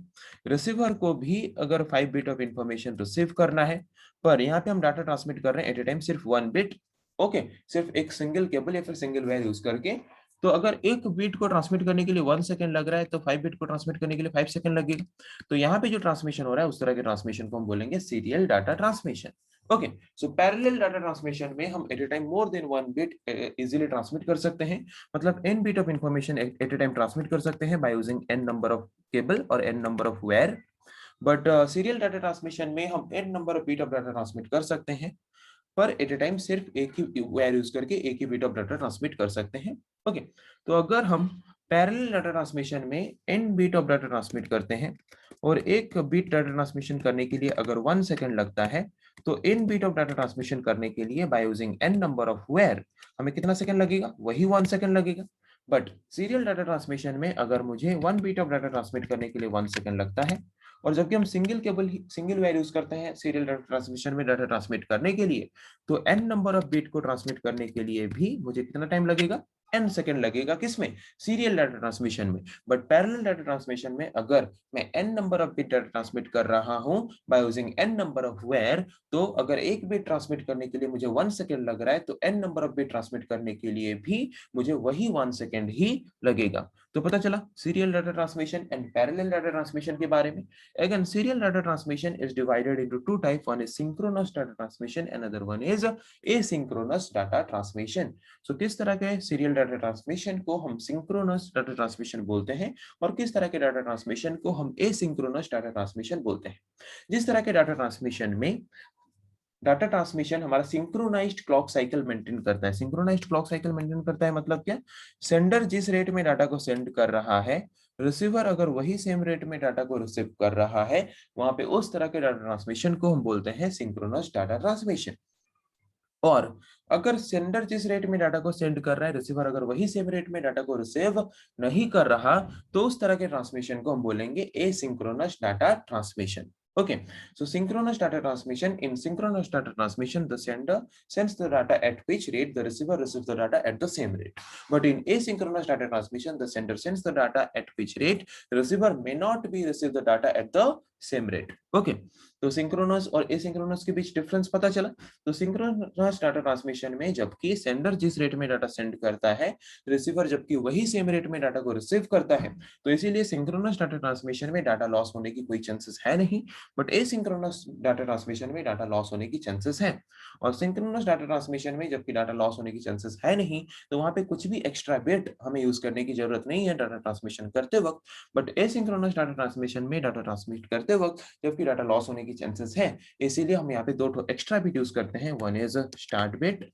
A: रिसीवर को भी अगर 5 बिट ऑफ इंफॉर्मेशन रिसीव करना है, पर यहाँ पे हम डाटा ट्रांसमिट कर रहे हैं एट ए टाइम सिर्फ 1 बिट। ओके, सिर्फ एक सिंगल केबल या फिर सिंगल वायर यूज करके। तो अगर एक बीट को ट्रांसमिट करने के लिए 1 सेकंड लग रहा है, तो 5 बिट को ट्रांसमिट करने के लिए 5 सेकंड लगेगा। तो यहाँ पे जो ट्रांसमिशन हो रहा है उस तरह के ट्रांसमिशन को हम बोलेंगे serial data transmission. Okay, so parallel data transmission में हम at a time more than 1 bit easily transmit कर सकते हैं। मतलब n bit of information at a time transmit कर सकते हैं by using n number of cable और n number of wire. But serial data transmission में हम n number of bit of data transmit कर सकते हैं, पर एट ए टाइम सिर्फ एक ही वायर यूज करके एक ही बिट ऑफ डाटा ट्रांसमिट कर सकते हैं। ओके, तो अगर हम पैरेलल डाटा ट्रांसमिशन में n bit of data transmit करते हैं और एक बिट डाटा ट्रांसमिशन करने के लिए अगर 1 सेकंड लगता है, तो n bit of data transmission करने के लिए bye using n number of wire हमें कितना सेकंड लगेगा, वही 1 सेकंड लगेगा। बट सीरियल डाटा ट्रांसमिशन में अगर मुझे 1 बिट ऑफ डाटा ट्रांसमिट करने के लिए 1 सेकंड लगता है, और जबकि हम सिंगल वायर यूज करते हैं सीरियल डाटा ट्रांसमिशन में डाटा ट्रांसमिट करने के लिए, तो n नंबर ऑफ बिट को ट्रांसमिट करने के लिए भी मुझे कितना टाइम लगेगा, n सेकंड लगेगा। किसमें, सीरियल डाटा ट्रांसमिशन में। बट पैरेलल डाटा ट्रांसमिशन में अगर मैं n number of bit data transmit कर रहा हूं bye using n number of wire, तो अगर एक बिट ट्रांसमिट करने के लिए मुझे 1 सेकंड लग रहा है, तो n number of bit transmit करने के लिए भी मुझे वही 1 सेकंड ही लगेगा। तो पता चला serial data transmission and parallel data transmission के बारे में। Again, serial data transmission is divided into two types. One is synchronous data transmission, another one is asynchronous data transmission. So, किस तरह के serial data transmission को हम synchronous data transmission बोलते हैं और किस तरह के data transmission को हम asynchronous data transmission बोलते हैं। जिस तरह के data transmission में डाटा ट्रांसमिशन हमारा सिंक्रोनाइज्ड क्लॉक साइकिल मेंटेन करता है। सिंक्रोनाइज्ड क्लॉक साइकिल मेंटेन करता है मतलब क्या, सेंडर जिस रेट में डाटा को सेंड कर रहा है, रिसीवर अगर वही सेम रेट में डाटा को रिसीव कर रहा है, वहां पे उस तरह के डाटा ट्रांसमिशन को हम बोलते हैं सिंक्रोनस डाटा ट्रांसमिशन। और अगर सेंडर जिस रेट में डाटा को सेंड कर रहा है, रिसीवर अगर वही सेम रेट में डाटा को रिसीव नहीं कर रहा, तो उस तरह के ट्रांसमिशन को हम बोलेंगे asynchronous data transmission. Okay, so synchronous data transmission. In synchronous data transmission, the sender sends the data at which rate the receiver receives the data at the same rate. But in asynchronous data transmission, the sender sends the data at which rate the receiver may not be receive the data at the same rate. Okay, तो synchronous और asynchronous के बीच difference पता चला. तो synchronous data transmission में जबकि sender जिस rate में डाटा सेंड करता है, रिसीवर जबकि वही सेम रेट में डाटा को रिसीव करता है, तो इसीलिए सिंक्रोनस डाटा ट्रांसमिशन में डाटा लॉस होने की कोई चांसेस है नहीं. बट एसिंक्रोनस डाटा ट्रांसमिशन में डाटा लॉस होने की चांसेस है. और सिंक्रोनस डाटा ट्रांसमिशन में जबकि डाटा लॉस होने की चांसेस है नहीं, तो वहां पे कुछ भी एक्स्ट्रा बिट हमें यूज करने की जरूरत नहीं है डाटा ट्रांसमिशन करते वक्त. बट एसिंक्रोनस डाटा ट्रांसमिशन में डाटा ट्रांसमिट करते वक्त जबकि डाटा लॉस होने की चांसेस है, इसीलिए हम यहाँ पे दो एक्स्ट्रा बिट यूज करते हैं. One is start bit,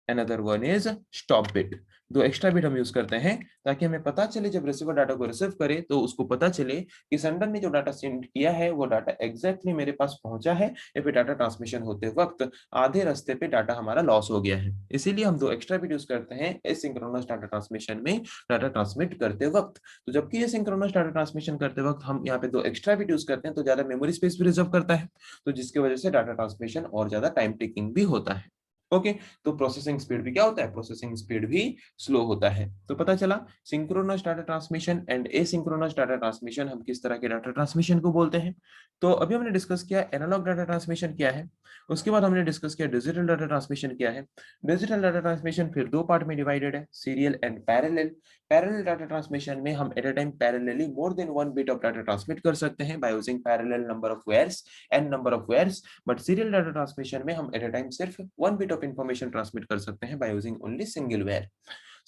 A: another one is stop bit. दो एक्स्ट्रा बिट हम यूज करते हैं ताकि हमें पता चले जब रिसीवर डाटा को रिसीव करे तो उसको पता चले कि सेंडर ने जो डाटा सेंड किया है वो डाटा एग्जैक्टली मेरे पास पहुंचा है या फिर डाटा ट्रांसमिशन होते वक्त आधे रास्ते पे डाटा हमारा लॉस हो गया है. इसीलिए हम दो एक्स्ट्रा बिट यूज करते हैं एसिंक्रोनस डाटा ट्रांसमिशन में डाटा ट्रांसमिट करते वक्त. तो जबकि एसिंक्रोनस डाटा ट्रांसमिशन करते वक्त हम यहाँ पे दो एक्स्ट्रा बिट यूज करते हैं तो ज्यादा मेमोरी स्पेस भी रिजर्व करता है, तो जिसकी वजह से डाटा ट्रांसमिशन और ज्यादा टाइम टेकिंग भी होता है. ओके, तो प्रोसेसिंग स्पीड भी क्या होता है, प्रोसेसिंग स्पीड भी स्लो होता है. तो पता चला synchronous data transmission and asynchronous data transmission हम किस तरह के डाटा ट्रांसमिशन को बोलते हैं. तो अभी हमने डिस्कस किया एनालॉग डाटा ट्रांसमिशन क्या है, उसके बाद हमने डिस्कस किया डिजिटल डाटा ट्रांसमिशन क्या है. डिजिटल डाटा ट्रांसमिशन फिर दो पार्ट में डिवाइडेड है, serial and parallel. Parallel data transmission में हम at a time parallelly more than one bit of data transmit कर सकते हैं by using parallel number of wires and number of wires. But serial data transmission में हम at a time सिर्फ one bit of information transmit कर सकते हैं by using only single wire.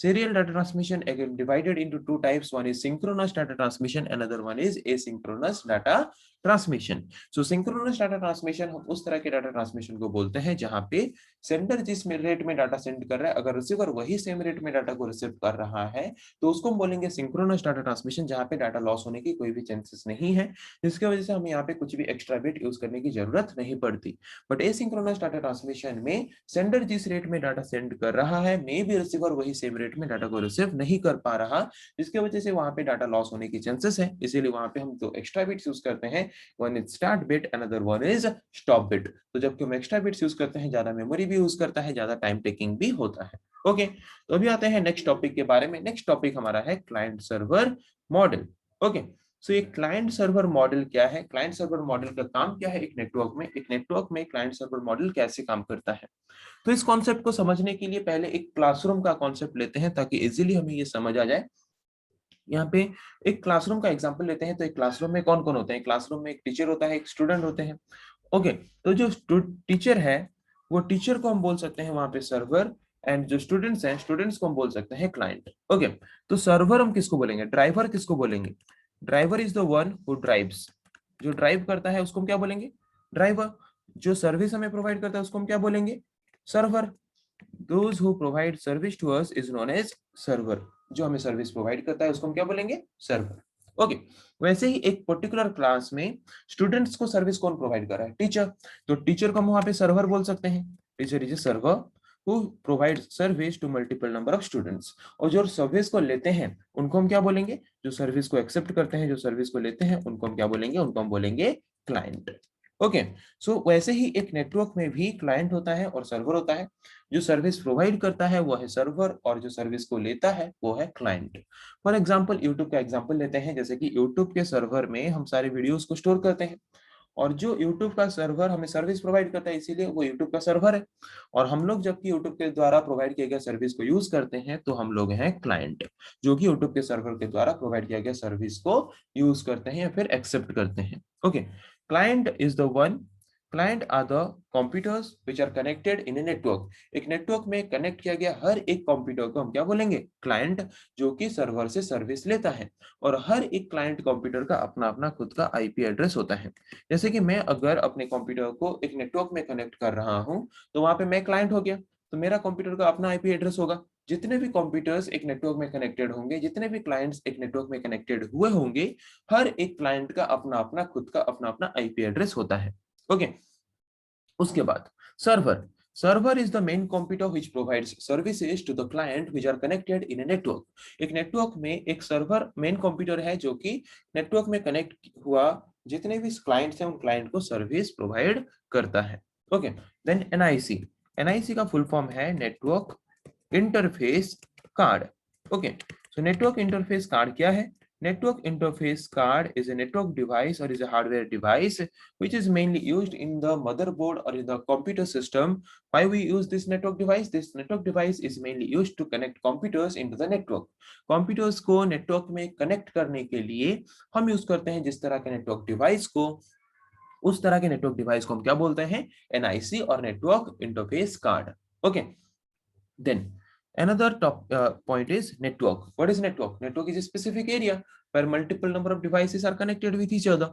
A: Serial data transmission again divided into two types. One is synchronous data transmission, another one is asynchronous data transmission. So synchronous data transmission हम उस तरह के data transmission को बोलते हैं जहां पे सेंडर जिस रेट में डाटा सेंड कर रहा है, अगर रिसीवर वही सेम रेट में डाटा को रिसीव कर रहा है तो उसको हम बोलेंगे सिंक्रोनस डाटा ट्रांसमिशन, जहां पे डाटा लॉस होने की कोई भी चांसेस नहीं है, जिसकी वजह से हमें यहाँ पे कुछ भी एक्स्ट्रा बिट यूज करने की जरूरत नहीं पड़ती. बट एसिंक्रोनस डाटा ट्रांसमिशन में सेंडर जिस रेट में डाटा सेंड कर रहा है मे बी रिसीवर वही सेम रेट में डाटा को रिसीव नहीं कर पा रहा, जिसकी वजह से वहां पे डाटा लॉस होने की चांसेस है. इसीलिए वहां पे हम दो एक्स्ट्रा बिट्स यूज करते हैं, one is start bit, another one is stop bit. तो जबकि हम एक्स्ट्रा बिट्स यूज करते हैं, ज्यादा मेमोरी भी यूज करता है, ज्यादा टाइम टेकिंग भी होता है. ओके, तो अभी आते हैं नेक्स्ट टॉपिक के बारे में. नेक्स्ट टॉपिक हमारा है क्लाइंट सर्वर मॉडल. ओके, सो ये क्लाइंट सर्वर मॉडल क्या है, क्लाइंट सर्वर मॉडल का काम क्या है एक नेटवर्क में क्लाइंट सर्वर मॉडल कैसे काम करता है. तो इस कॉन्सेप्ट को समझने के लिए पहले एक क्लासरूम का कॉन्सेप्ट लेते हैं ताकि इजीली हमें ये समझ आ जाए. यहाँ पे एक क्लासरूम का एग्जांपल लेते हैं. तो एक क्लासरूम में कौन कौन होते हैं, क्लासरूम में एक टीचर होता है, एक स्टूडेंट होते हैं. ओके, तो जो टीचर है वो टीचर को हम बोल सकते हैं वहां पे सर्वर, एंड जो स्टूडेंट्स हैं स्टूडेंट्स को हम बोल सकते हैं क्लाइंट. ओके, तो सर्वर हम किसको बोलेंगे, ड्राइवर किसको बोलेंगे, driver is the one who drives. जो ड्राइव करता है उसको हम क्या बोलेंगे, ड्राइवर. जो सर्विस हमें प्रोवाइड करता है उसको हम क्या बोलेंगे, server. Those who provide service to us is known as server. जो हमें सर्विस प्रोवाइड करता है उसको हम क्या बोलेंगे, सर्वर. ओके, वैसे ही एक पर्टिकुलर क्लास में स्टूडेंट्स को सर्विस कौन प्रोवाइड कर रहा है, टीचर. तो टीचर को हम वहां पे सर्वर बोल सकते हैं. Teacher is a server who provide service to multiple number of students. और जो सर्विस को लेते हैं उनको हम क्या बोलेंगे, जो सर्विस को एक्सेप्ट करते हैं, जो सर्विस को लेते हैं उनको हम क्या बोलेंगे, उनको हम बोलेंगे क्लाइंट. ओके, सो वैसे ही एक नेटवर्क में भी क्लाइंट होता है और सर्वर होता है. जो सर्विस प्रोवाइड करता है वो है सर्वर और जो सर्विस को लेता है वो है क्लाइंट. फॉर एग्जांपल यूट्यूब का एग्जांपल लेते हैं. जैसे कि यूट्यूब के सर्वर में हम सारे वीडियोस को स्टोर करते हैं और जो यूट्यूब का सर्वर हमें सर्विस प्रोवाइड करता है इसीलिए वो यूट्यूब का सर्वर है. और हम लोग जबकि यूट्यूब के द्वारा प्रोवाइड किए गए सर्विस को यूज करते हैं तो हम लोग हैं क्लाइंट, जो कि यूट्यूब के सर्वर के द्वारा प्रोवाइड किया गया सर्विस को यूज करते हैं या फिर एक्सेप्ट करते हैं. Okay, client is the one, client are the computers which are connected in a network. एक नेटवर्क में कनेक्ट किया गया हर एक कंप्यूटर को हम क्या बोलेंगे, क्लाइंट, जो कि सर्वर से सर्विस लेता है. और हर एक क्लाइंट कंप्यूटर का अपना अपना खुद का आईपी एड्रेस होता है. जैसे कि मैं अगर अपने कंप्यूटर को एक नेटवर्क में कनेक्ट कर रहा हूं तो वहां पे मैं क्लाइंट हो गया, तो मेरा कंप्यूटर का अपना आईपी एड्रेस होगा. जितने भी कंप्यूटर्स एक नेटवर्क में कनेक्टेड होंगे, जितने भी क्लाइंट्स एक नेटवर्क में कनेक्टेड हुए होंगे, हर एक क्लाइंट का अपना अपना खुद का अपना अपना आईपी एड्रेस होता है. ओके, उसके बाद server. Server is the main computer which provides services to the client which are connected in a network. एक नेटवर्क में एक सर्वर मेन कंप्यूटर है जो कि नेटवर्क में कनेक्ट हुआ जितने भी क्लाइंट्स हैं उन क्लाइंट को सर्विस प्रोवाइड करता है. Okay, then NIC. एनआईसी का फुल फॉर्म है network interface card. Okay, so network interface card क्या है? Network interface card is a network device or is a hardware device which is mainly used in the motherboard or in the computer system. Why we use this network device? This network device is mainly used to connect computers into the network. Computers को network में connect करने के लिए हम use करते हैं जिस तरह के network device को, उस तरह के network device को हम क्या बोलते हैं? NIC और network interface card. Okay, then another point is network. What is network? Network is a specific area where multiple number of devices are connected with each other.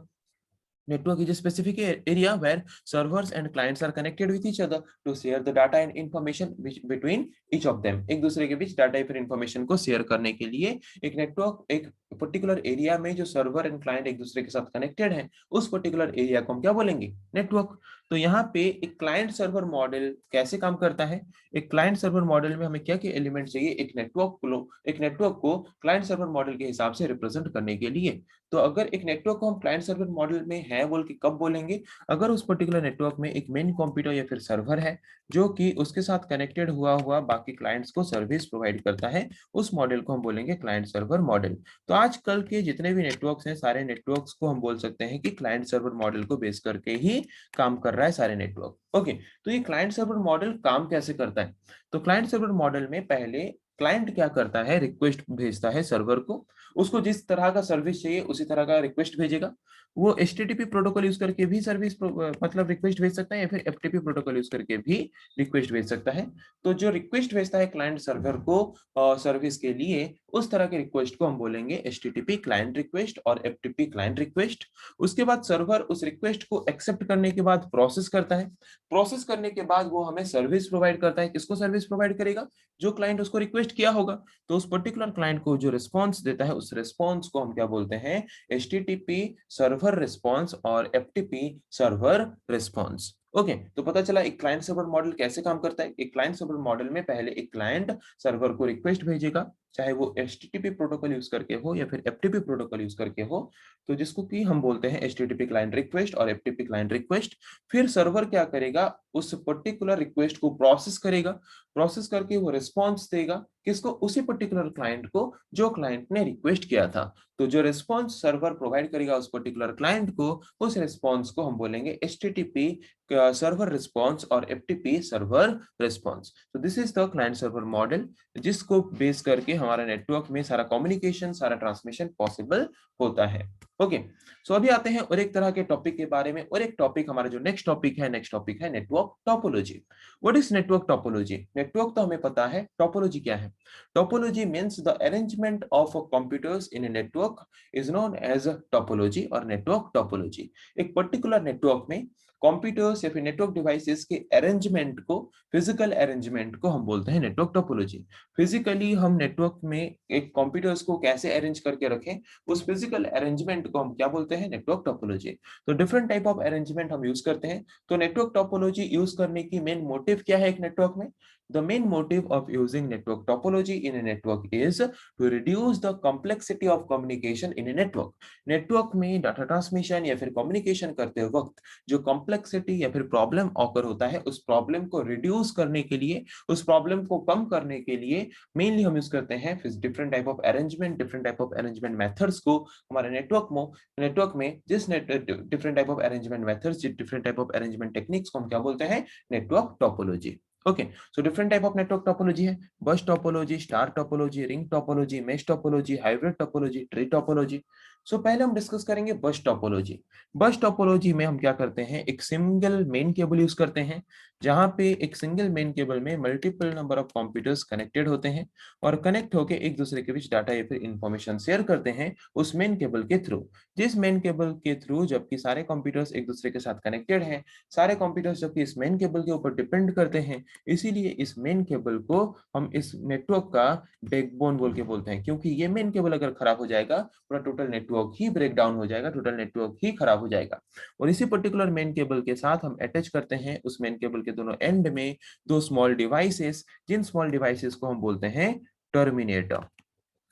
A: Network is a specific area where servers and clients are connected with each other to share the data and information between each of them. एक दूसरे के बीच data या फिर information को share करने के लिए एक नेटवर्क एक पर्टिकुलर एरिया में जो सर्वर एंड क्लाइंट एक दूसरे के साथ कनेक्टेड है उस पर्टिकुलर एरिया को हम क्या बोलेंगे? नेटवर्क. तो यहाँ पे एक क्लाइंट सर्वर मॉडल कैसे काम करता है? एक क्लाइंट सर्वर मॉडल में हमें क्या क्या एलिमेंट चाहिए एक नेटवर्क को क्लाइंट सर्वर मॉडल के हिसाब से रिप्रेजेंट करने के लिए. तो अगर एक नेटवर्क को हम क्लाइंट सर्वर मॉडल में है बोल के कब बोलेंगे? अगर उस पर्टिकुलर नेटवर्क में एक मेन कंप्यूटर या फिर सर्वर है जो कि उसके साथ कनेक्टेड हुआ बाकी क्लाइंट्स को सर्विस प्रोवाइड करता है, उस मॉडल को हम बोलेंगे क्लाइंट सर्वर मॉडल. तो आजकल के जितने भी नेटवर्क्स हैं सारे नेटवर्क्स को हम बोल सकते हैं कि क्लाइंट सर्वर मॉडल को बेस करके ही काम कर रहा है सारे नेटवर्क. ओके, तो ये क्लाइंट सर्वर मॉडल काम कैसे करता है? तो क्लाइंट सर्वर मॉडल में पहले क्लाइंट क्या करता है? रिक्वेस्ट भेजता है सर्वर को. उसको जिस तरह का सर्विस चाहिए उसी तरह का रिक्वेस्ट भेजेगा. वो HTTP प्रोटोकॉल यूज करके भी सर्विस मतलब रिक्वेस्ट भेज सकता है या फिर FTP प्रोटोकॉल यूज करके भी रिक्वेस्ट भेज सकता है. तो जो रिक्वेस्ट भेजता है क्लाइंट सर्वर को सर्विस के लिए उस तरह के रिक्वेस्ट को हम बोलेंगे HTTP क्लाइंट रिक्वेस्ट और FTP क्लाइंट रिक्वेस्ट. उसके बाद सर्वर उस रिक्वेस्ट को एक्सेप्ट करने के बाद प्रोसेस करता है. प्रोसेस करने के बाद वो हमें सर्विस प्रोवाइड करता है. किसको सर्विस प्रोवाइड करेगा? जो क्लाइंट उसको रिक्वेस्ट किया होगा. तो उस पर्टिकुलर क्लाइंट को जो रिस्पॉन्स देता है उस रिस्पॉन्स को हम क्या बोलते हैं? HTTP सर्वर रिस्पॉन्स और FTP सर्वर रिस्पॉन्स. ओके, तो पता चला एक क्लाइंट सर्वर मॉडल कैसे काम करता है. एक क्लाइंट सर्वर मॉडल में पहले एक क्लाइंट सर्वर को रिक्वेस्ट भेजेगा, चाहे वो HTTP प्रोटोकॉल यूज करके हो या फिर FTP प्रोटोकॉल यूज करके हो, तो जिसको कि हम बोलते हैं HTTP क्लाइंट रिक्वेस्ट और FTP क्लाइंट रिक्वेस्ट. फिर सर्वर क्या करेगा? उस पर्टिकुलर रिक्वेस्ट को प्रोसेस करेगा. प्रोसेस करके वो रिस्पॉन्स देगा. किसको? उसी पर्टिकुलर क्लाइंट को जो क्लाइंट ने रिक्वेस्ट किया था. तो जो रिस्पॉन्स सर्वर प्रोवाइड करेगा उस पर्टिकुलर क्लाइंट को, उस रिस्पॉन्स को हम बोलेंगे HTTP सर्वर रिस्पॉन्स और FTP सर्वर रिस्पॉन्स. तो this is the client server model जिसको बेस करके हमारा नेटवर्क में सारा कम्युनिकेशन सारा ट्रांसमिशन पॉसिबल होता है. ओके, सो अभी आते हैं और एक तरह के टॉपिक के बारे में. और एक टॉपिक हमारा जो नेक्स्ट टॉपिक है network topology. What is network topology? Network तो हमें पता है, टोपोलॉजी क्या है? Topology means the arrangement of computers in a network is known as topology और नेटवर्क टोपोलॉजी. एक पर्टिकुलर नेटवर्क में कंप्यूटर्स या फिर नेटवर्क डिवाइसेस के अरेंजमेंट को, फिजिकल अरेंजमेंट को हम बोलते हैं नेटवर्क टोपोलॉजी. फिजिकली हम नेटवर्क में एक कंप्यूटर्स को कैसे अरेंज करके रखें, उस फिजिकल अरेंजमेंट को हम क्या बोलते हैं? Network topology. तो डिफरेंट टाइप ऑफ अरेंजमेंट हम यूज करते हैं. तो नेटवर्क टोपोलॉजी यूज करने की मेन मोटिव क्या है एक नेटवर्क में? The main motive of using network topology in a network is to reduce the complexity of communication in a network. Network में डाटा ट्रांसमिशन या फिर कम्युनिकेशन करते वक्त जो कॉम्प्लेक्सिटी या फिर प्रॉब्लम ऑकर होता है उस प्रॉब्लम को रिड्यूस करने के लिए, उस प्रॉब्लम को कम करने के लिए मेनली हम यूज करते हैं different type of arrangement methods को हमारे नेटवर्क में जिस different type of arrangement methods, different type of arrangement techniques को हम क्या बोलते हैं? Network topology. Okay, so different type of network topology है. Bus topology, star topology, ring topology, mesh topology, hybrid topology, tree topology. So पहले हम discuss करेंगे बस टोपोलॉजी. बस टोपोलॉजी में हम क्या करते हैं? एक सिंगल मेन केबल यूज करते हैं जहां पे एक सिंगल मेन केबल में multiple number of computers connected होते हैं और कनेक्ट होकर एक दूसरे के बीच डाटा या फिर इंफॉर्मेशन शेयर करते हैं उस मेन केबल के थ्रू. जिस मेन केबल के थ्रू जबकि सारे कंप्यूटर्स एक दूसरे के साथ कनेक्टेड हैं, सारे कंप्यूटर्स जबकि इस मेन केबल के ऊपर डिपेंड करते हैं, इसीलिए इस मेन केबल को हम इस नेटवर्क का बैकबोन बोल के बोलते हैं. क्योंकि ये मेन केबल अगर खराब हो जाएगा पूरा टोटल नेटवर्क नेटवर्क ही ब्रेक डाउन हो जाएगा, टोटल नेटवर्क ही खराब हो जाएगा। और इसी पर्टिकुलर मेन केबल के साथ हम अटैच करते हैं उस मेन केबल के दोनों एंड में दो स्मॉल डिवाइसेस, जिन स्मॉल डिवाइसेस को हम बोलते हैं टर्मिनेटर।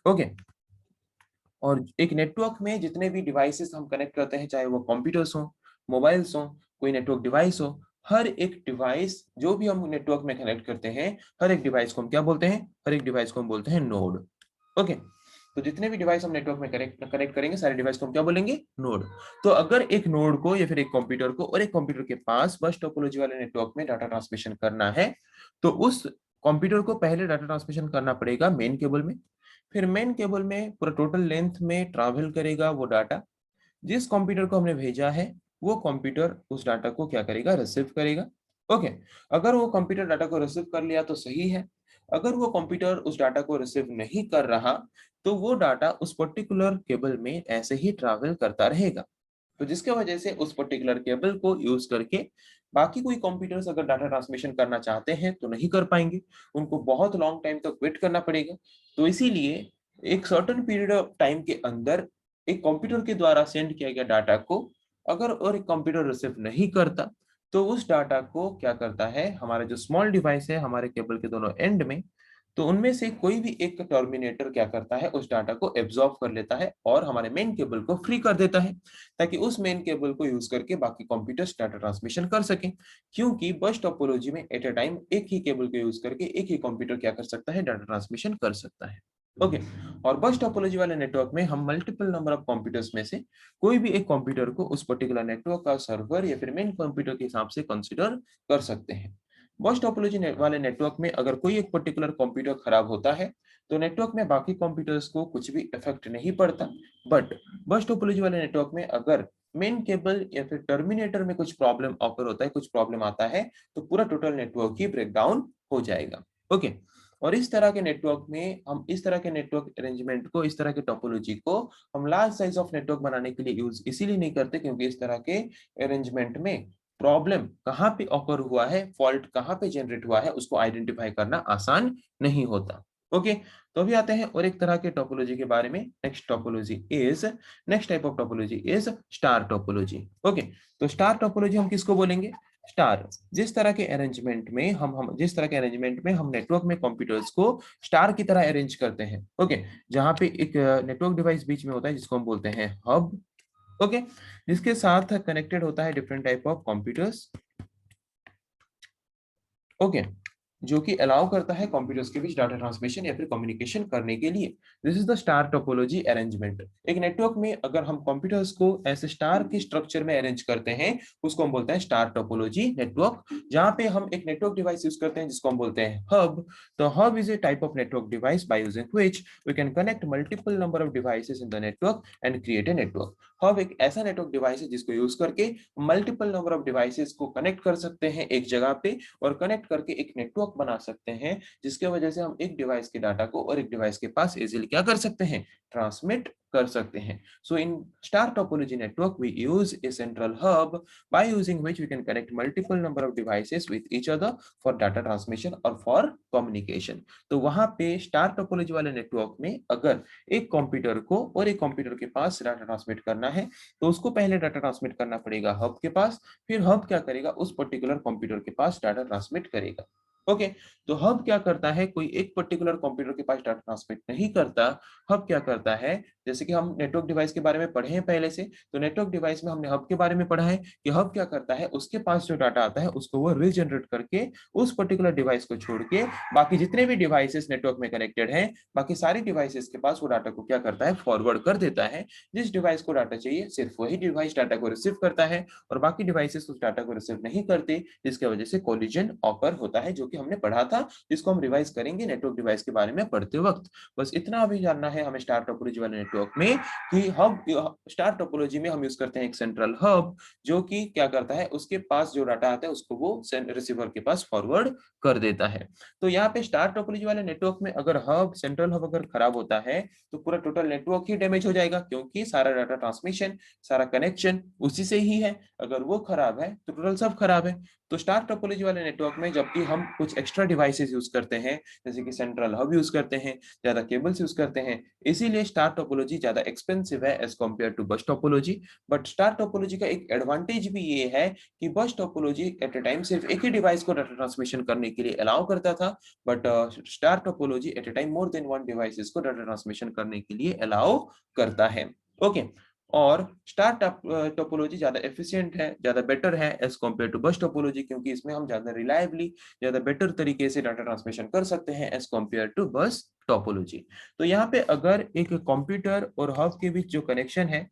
A: ओके, और एक नेटवर्क में जितने भी डिवाइसेस हम कनेक्ट करते हैं, चाहे वो कंप्यूटर्स हो, मोबाइल्स हो, कोई नेटवर्क डिवाइस हो, हर एक डिवाइस जो भी हम नेटवर्क में कनेक्ट करते हैं, हर एक डिवाइस को हम क्या बोलते हैं? हर एक डिवाइस को हम बोलते हैं नोड। ओके, तो जितने भी डिवाइस हम नेटवर्क में कनेक्ट करेंगे, सारे डिवाइस को हम क्या बोलेंगे? नोड। तो अगर एक नोड को या फिर एक कंप्यूटर को और एक कंप्यूटर के पास बस टोपोलॉजी वाले नेटवर्क में डाटा ट्रांसमिशन करना है, तो उस कंप्यूटर को पहले डाटा ट्रांसमिशन करना पड़ेगा मेन केबल में। फिर मेन केबल में पूरा टोटल लेंथ में ट्रैवल करेगा वो डाटा। जिस कंप्यूटर को हमने भेजा है, वो कंप्यूटर उस डाटा को क्या करेगा? रिसीव करेगा। ओके, अगर वो कंप्यूटर डाटा को रिसीव कर लिया तो सही है। अगर वो कंप्यूटर उस डाटा को रिसीव नहीं कर रहा, तो वो डाटा उस पर्टिकुलर केबल में ऐसे ही ट्रैवल करता रहेगा। तो जिसके वजह से उस पर्टिकुलर केबल को यूज करके बाकी कोई कंप्यूटर्स अगर डाटा ट्रांसमिशन करना चाहते हैं तो नहीं कर पाएंगे, उनको बहुत लॉन्ग टाइम तक वेट करना पड़ेगा। तो इसीलिए एक सर्टेन पीरियड ऑफ टाइम के अंदर एक कंप्यूटर के द्वारा सेंड किया गया डाटा को अगर और एक कंप्यूटर रिसीव नहीं करता, तो उस डाटा को क्या करता है हमारा जो स्मॉल डिवाइस है हमारे केबल के दोनों एंड में, तो उनमें से कोई भी एक टर्मिनेटर क्या करता है? उस डाटा को एब्जॉर्ब कर लेता है और हमारे मेन केबल को फ्री कर देता है, ताकि उस मेन केबल को यूज करके बाकी कंप्यूटर्स डाटा ट्रांसमिशन कर सकें। क्योंकि बस टोपोलॉजी में एट अ टाइम एक ही केबल को यूज करके एक ही कंप्यूटर क्या कर सकता है? डाटा ट्रांसमिशन कर सकता है। ओके, और बस टोपोलॉजी वाले नेटवर्क में हम मल्टीपल नंबर ऑफ कंप्यूटर्स में से कोई भी एक कंप्यूटर को उस पर्टिकुलर नेटवर्क का सर्वर या फिर मेन कंप्यूटर के हिसाब से कंसीडर कर सकते हैं। बस टोपोलॉजी वाले नेटवर्क में अगर कोई एक पर्टिकुलर कंप्यूटर खराब होता है, तो नेटवर्क में बाकी कंप्यूटर्स को कुछ भी इफेक्ट नहीं पड़ता। बट बस टोपोलॉजी वाले नेटवर्क में अगर मेन केबल या फिर टर्मिनेटर में कुछ प्रॉब्लम ऑकर होता है, कुछ प्रॉब्लम आता है, तो पूरा टोटल नेटवर्क ही ब्रेकडाउन हो जाएगा। ओके, और इस तरह के नेटवर्क में हम इस तरह के नेटवर्क अरेंजमेंट को, इस तरह के टोपोलॉजी को हम लार्ज साइज ऑफ नेटवर्क बनाने के लिए यूज इसीलिए नहीं करते क्योंकि इस तरह के अरेंजमेंट में प्रॉब्लम कहाँ पे ऑकर हुआ है, फॉल्ट कहाँ पे जनरेट हुआ है, उसको आइडेंटिफाई करना आसान नहीं होता। ओके, तो अभी आते हैं और एक तरह के टोपोलॉजी के बारे में। Next type of topology is star topology. Okay, तो स्टार टोपोलॉजी हम किसको बोलेंगे? स्टार। जिस तरह के अरेंजमेंट में हम नेटवर्क में कंप्यूटर्स को स्टार की तरह अरेंज करते हैं। ओके, जहां पे एक नेटवर्क डिवाइस बीच में होता है जिसको हम बोलते हैं हब। ओके, जिसके साथ कनेक्टेड होता है different type of computers. Okay, जो कि अलाउ करता है कंप्यूटर्स के बीच डाटा ट्रांसमिशन या फिर कम्युनिकेशन करने के लिए। This is the star topology arrangement. एक नेटवर्क में अगर हम कंप्यूटर्स को ऐसे स्टार के स्ट्रक्चर में अरेंज करते हैं, उसको हम बोलते हैं स्टार टोपोलॉजी नेटवर्क। जहां पे हम एक नेटवर्क डिवाइस यूज करते हैं जिसको हम बोलते हैं हब। तो hub is a type of network device by using which we can connect multiple number of devices in the network and create a network. Hub एक ऐसा नेटवर्क डिवाइस है जिसको यूज करके मल्टीपल नंबर ऑफ डिवाइसेस को connect कर सकते हैं एक जगह पे, और कनेक्ट करके एक नेटवर्क बना सकते हैं, जिसके वजह से हम एक डिवाइस के डाटा को और एक डिवाइस के पास इजीली क्या कर सकते हैं? ट्रांसमिट कर सकते हैं। So in star topology network, we use a central hub by using which we can connect multiple number of devices with each other for data transmission or for communication. तो वहां पे स्टार टोपोलॉजी वाले network में अगर एक computer को और एक कंप्यूटर के पास डाटा ट्रांसमिट करना है, तो उसको पहले डाटा ट्रांसमिट करना पड़ेगा हब के पास, फिर हब क्या करेगा? उस पर्टिकुलर कंप्यूटर के पास डाटा ट्रांसमिट करेगा। ओके, तो हब क्या करता है? कोई एक पर्टिकुलर कंप्यूटर के पास डाटा ट्रांसमिट नहीं करता। हब क्या करता है? जैसे कि हम नेटवर्क डिवाइस के बारे में पढ़े हैं पहले से, तो नेटवर्क डिवाइस में हमने हब के बारे में पढ़ा है कि हब क्या करता है, उसके पास जो डाटा आता है उसको वो रीजनरेट करके उस पर्टिकुलर डिवाइस को छोड़ के बाकी जितने भी डिवाइसेस नेटवर्क में कनेक्टेड हैं, बाकी सारी डिवाइसेस के पास वो डाटा को क्या करता है? फॉरवर्ड कर देता है। जिस डिवाइस को डाटा चाहिए सिर्फ वही डिवाइस डाटा को रिसीव करता है, और बाकी डिवाइसेस उस डाटा को रिसीव नहीं करते, जिसकी वजह से कोलिजन ऑकर होता है, जो कि हमने पढ़ा था, जिसको हम रिवाइज करेंगे नेटवर्क डिवाइस के बारे में पढ़ते वक्त। बस इतना अभी जानना है हमें स्टार टोपोलॉजी वाले नेटवर्क में कि हब, स्टार टोपोलॉजी में हम यूज करते हैं एक सेंट्रल हब, जो कि क्या करता है? उसके पास जो डाटा आता है उसको वो रिसीवर के पास फॉरवर्ड कर देता है। तो यहाँ पे स्टार टोपोलॉजी वाले नेटवर्क में अगर हब, सेंट्रल हब अगर खराब होता है, तो पूरा टोटल नेटवर्क ही डैमेज हो जाएगा, क्योंकि सारा डाटा ट्रांसमिशन, सारा कनेक्शन उसी से ही है। अगर वो खराब है तो टोटल सब खराब है। तो स्टार टोपोलॉजी वाले नेटवर्क में जब भी हम कुछ एक्स्ट्रा डिवाइसेस यूज करते हैं, जैसे कि सेंट्रल हब यूज करते हैं, ज्यादा केबल्स यूज करते हैं, इसीलिए स्टार टोपोलॉजी ज्यादा एक्सपेंसिव है as compare to bus topology. But star topology का एक एडवांटेज भी ये है कि बस टोपोलॉजी एट ए टाइम सिर्फ एक ही डिवाइस को डाटा ट्रांसमिशन करने के लिए अलाउ करता था, but star topology at a time more than one devices को डाटा ट्रांसमिशन करने के लिए अलाउ करता है। ओके, और स्टार टोपोलॉजी ज्यादा एफिशिएंट है, ज्यादा बेटर है as compare to bus topology, क्योंकि इसमें हम ज्यादा रिलायबली, ज्यादा बेटर तरीके से डाटा ट्रांसमिशन कर सकते हैं as compare to bus topology. तो यहाँ पे अगर एक कंप्यूटर और हब के बीच जो कनेक्शन है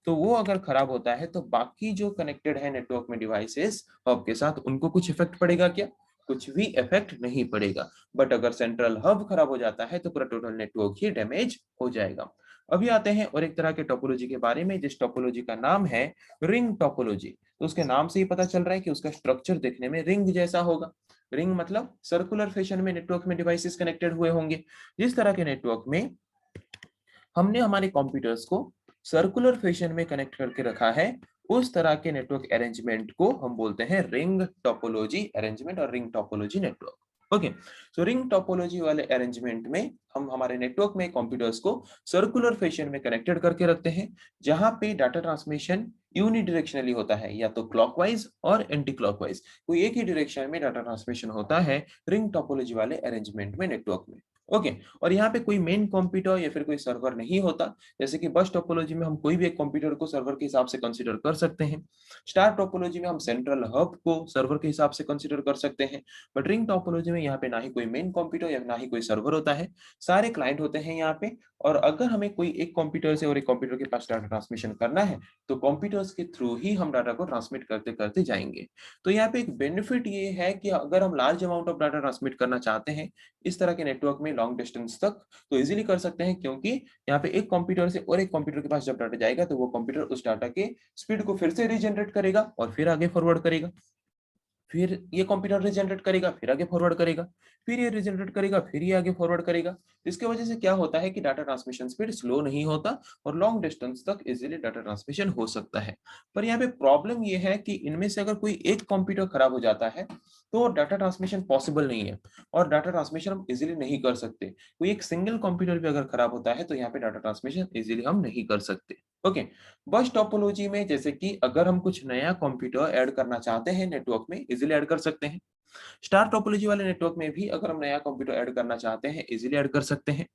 A: तो वो अगर खराब होता है तो बाकी जो कनेक्टेड है नेटवर्क में डिवाइसेस हब के साथ, उनको कुछ इफेक्ट पड़ेगा क्या? कुछ भी इफेक्ट नहीं पड़ेगा। बट अगर सेंट्रल हब खराब हो जाता है तो पूरा टोटल नेटवर्क ही डैमेज हो जाएगा। अभी आते हैं और एक तरह के टोपोलॉजी के बारे में, जिस टोपोलॉजी का नाम है रिंग टोपोलॉजी। तो उसके नाम से ही पता चल रहा है कि उसका स्ट्रक्चर देखने में रिंग जैसा होगा। रिंग मतलब सर्कुलर फैशन में नेटवर्क में डिवाइसेस कनेक्टेड हुए होंगे। जिस तरह के नेटवर्क में हमने हमारे कंप्यूटर्स को सर्कुलर फैशन में कनेक्ट करके रखा है, उस तरह के नेटवर्क अरेंजमेंट को हम बोलते हैं रिंग टोपोलॉजी अरेंजमेंट और रिंग टोपोलॉजी नेटवर्क। ओके, सो रिंग टोपोलॉजी वाले अरेंजमेंट में हम हमारे नेटवर्क में कंप्यूटर्स को सर्कुलर फैशन में कनेक्टेड करके रखते हैं, जहां पे डाटा ट्रांसमिशन यूनिडायरेक्शनली होता है, या तो क्लॉकवाइज और एंटी क्लॉकवाइज, कोई एक ही डायरेक्शन में डाटा ट्रांसमिशन होता है रिंग टोपोलॉजी वाले अरेंजमेंट में नेटवर्क में। ओके, और यहाँ पे कोई मेन कंप्यूटर या फिर कोई सर्वर नहीं होता, जैसे कि बस टोपोलॉजी में हम कोई भी एक कंप्यूटर को सर्वर के हिसाब से कंसीडर कर सकते हैं। स्टार टोपोलॉजी में हम सेंट्रल हब को सर्वर के हिसाब से कंसीडर कर सकते हैं। बट रिंग टोपोलॉजी में यहाँ पे ना ही कोई मेन कंप्यूटर या ना ही कोई सर्वर होता है, सारे क्लाइंट होते हैं यहाँ पे। और अगर हमें कोई एक कंप्यूटर से और एक कंप्यूटर के पास डाटा ट्रांसमिशन करना है तो कंप्यूटर्स के थ्रू ही हम डाटा को ट्रांसमिट करते करते जाएंगे। तो यहाँ पे एक बेनिफिट ये है कि अगर हम large amount of data transmit करना चाहते हैं इस तरह के नेटवर्क में लॉन्ग डिस्टेंस तक, तो इजीली कर सकते हैं, क्योंकि यहाँ पे एक कंप्यूटर से और एक कंप्यूटर के पास जब डाटा जाएगा तो वो कंप्यूटर उस डाटा के स्पीड को फिर से रीजनरेट करेगा और फिर आगे फॉरवर्ड करेगा, फिर ये कंप्यूटर रीजनरेट करेगा, फिर आगे फॉरवर्ड करेगा, फिर ये रीजनरेट करेगा, फिर ये आगे फॉरवर्ड करेगा। इसके वजह से क्या होता है कि डाटा ट्रांसमिशन स्पीड स्लो नहीं होता और लॉन्ग डिस्टेंस तक इजीली डाटा ट्रांसमिशन हो सकता है। पर यहाँ पे प्रॉब्लम ये है कि इनमें से अगर कोई एक कंप्यूटर खराब हो जाता है तो डाटा ट्रांसमिशन पॉसिबल नहीं है और डाटा ट्रांसमिशन हम इजीली नहीं कर सकते। कोई एक सिंगल कंप्यूटर भी अगर खराब होता है तो यहाँ पे डाटा ट्रांसमिशन इजीली हम नहीं कर सकते। ओके, बस टोपोलॉजी में जैसे कि अगर हम कुछ नया कंप्यूटर ऐड करना चाहते हैं नेटवर्क में, इजीली ऐड कर सकते हैं। स्टार टोपोलॉजी वाले नेटवर्क में भी अगर हम नया कंप्यूटर ऐड करना चाहते हैं, इजीली ऐड कर सकते हैं।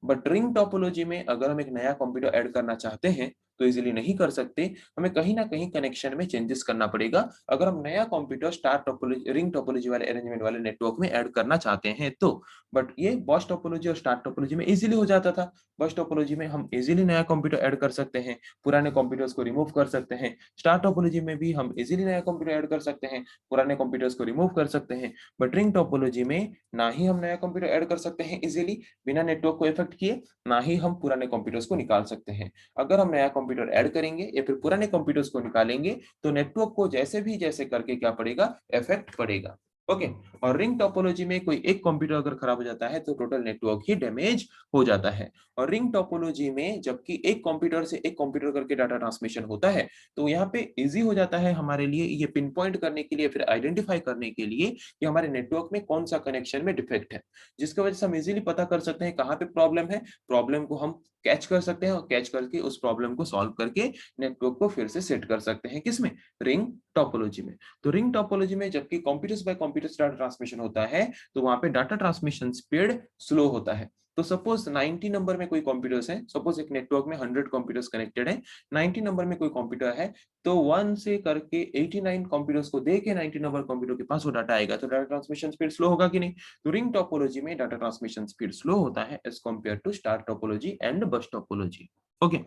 A: बट रिंग टोपोलॉजी में अगर हम एक नया कंप्यूटर ऐड करना चाहते हैं तो इजीली नहीं कर सकते, हमें कहीं ना कहीं कनेक्शन में चेंजेस करना पड़ेगा अगर हम नया computer star topology ring topology वाले अरेंजमेंट वाले नेटवर्क में ऐड करना चाहते हैं तो। बट ये बस टोपोलॉजी और स्टार टोपोलॉजी में इजीली हो जाता था। बस टोपोलॉजी में हम इजीली नया कंप्यूटर ऐड कर सकते हैं, पुराने कंप्यूटर्स को रिमूव कर सकते हैं। स्टार टोपोलॉजी में भी हम इजीली नया कंप्यूटर ऐड कर सकते हैं, पुराने कंप्यूटर्स को रिमूव कर सकते हैं। बट रिंग टोपोलॉजी में ना ही हम नया कंप्यूटर ऐड कर सकते हैं इजीली बिना नेटवर्क को इफेक्ट किए, ना ही हम पुराने कंप्यूटर्स को निकाल सकते हैं। अगर हम नया कंप्यूटर ऐड करेंगे या फिर पुराने कंप्यूटर्स को निकालेंगे तो नेटवर्क को जैसे करके क्या पड़ेगा, इफेक्ट पड़ेगा। ओके, और रिंग टोपोलॉजी में कोई एक कंप्यूटर अगर खराब हो जाता है तो टोटल नेटवर्क ही डैमेज हो जाता है। और रिंग टोपोलॉजी में जबकि एक कंप्यूटर से एक कंप्यूटर करके डाटा ट्रांसमिशन होता है तो यहाँ पे इजी हो जाता है हमारे लिए ये पिन पॉइंट करने के लिए, फिर आइडेंटिफाई करने के लिए कि हमारे नेटवर्क में कौन सा कनेक्शन में डिफेक्ट है, जिसकी वजह से हम इजीली पता कर सकते हैं कहाँ पे प्रॉब्लम है। प्रॉब्लम को हम कैच कर सकते हैं और कैच करके उस प्रॉब्लम को सॉल्व करके नेटवर्क को फिर से सेट कर सकते हैं। किसमें? रिंग टोपोलॉजी में। तो रिंग टोपोलॉजी में जबकि computers by computers data transmission होता है तो वहां पे डाटा ट्रांसमिशन स्पीड स्लो होता है। तो सपोज 90 नंबर में कोई कंप्यूटर्स है, सपोज एक नेटवर्क में 100 कंप्यूटर्स कनेक्टेड है, 90 नंबर में कोई कंप्यूटर है तो 1 से करके 89 कंप्यूटर्स को दे के 90 नंबर कंप्यूटर के पास वो डाटा आएगा, तो डाटा ट्रांसमिशन स्पीड स्लो होगा कि नहीं? तो रिंग टोपोलॉजी में डाटा ट्रांसमिशन स्पीड स्लो होता है as compare to star topology and bus topology. Okay,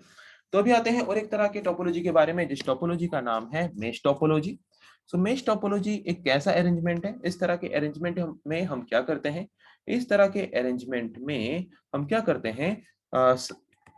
A: तो अभी आते हैं और एक तरह के टोपोलॉजी के बारे में, जिस टोपोलॉजी का नाम है मेश टोपोलॉजी। सो मेश टोपोलॉजी एक कैसा अरेंजमेंट है? इस तरह के अरेंजमेंट में हम क्या करते हैं, इस तरह के अरेंजमेंट में हम क्या करते हैं,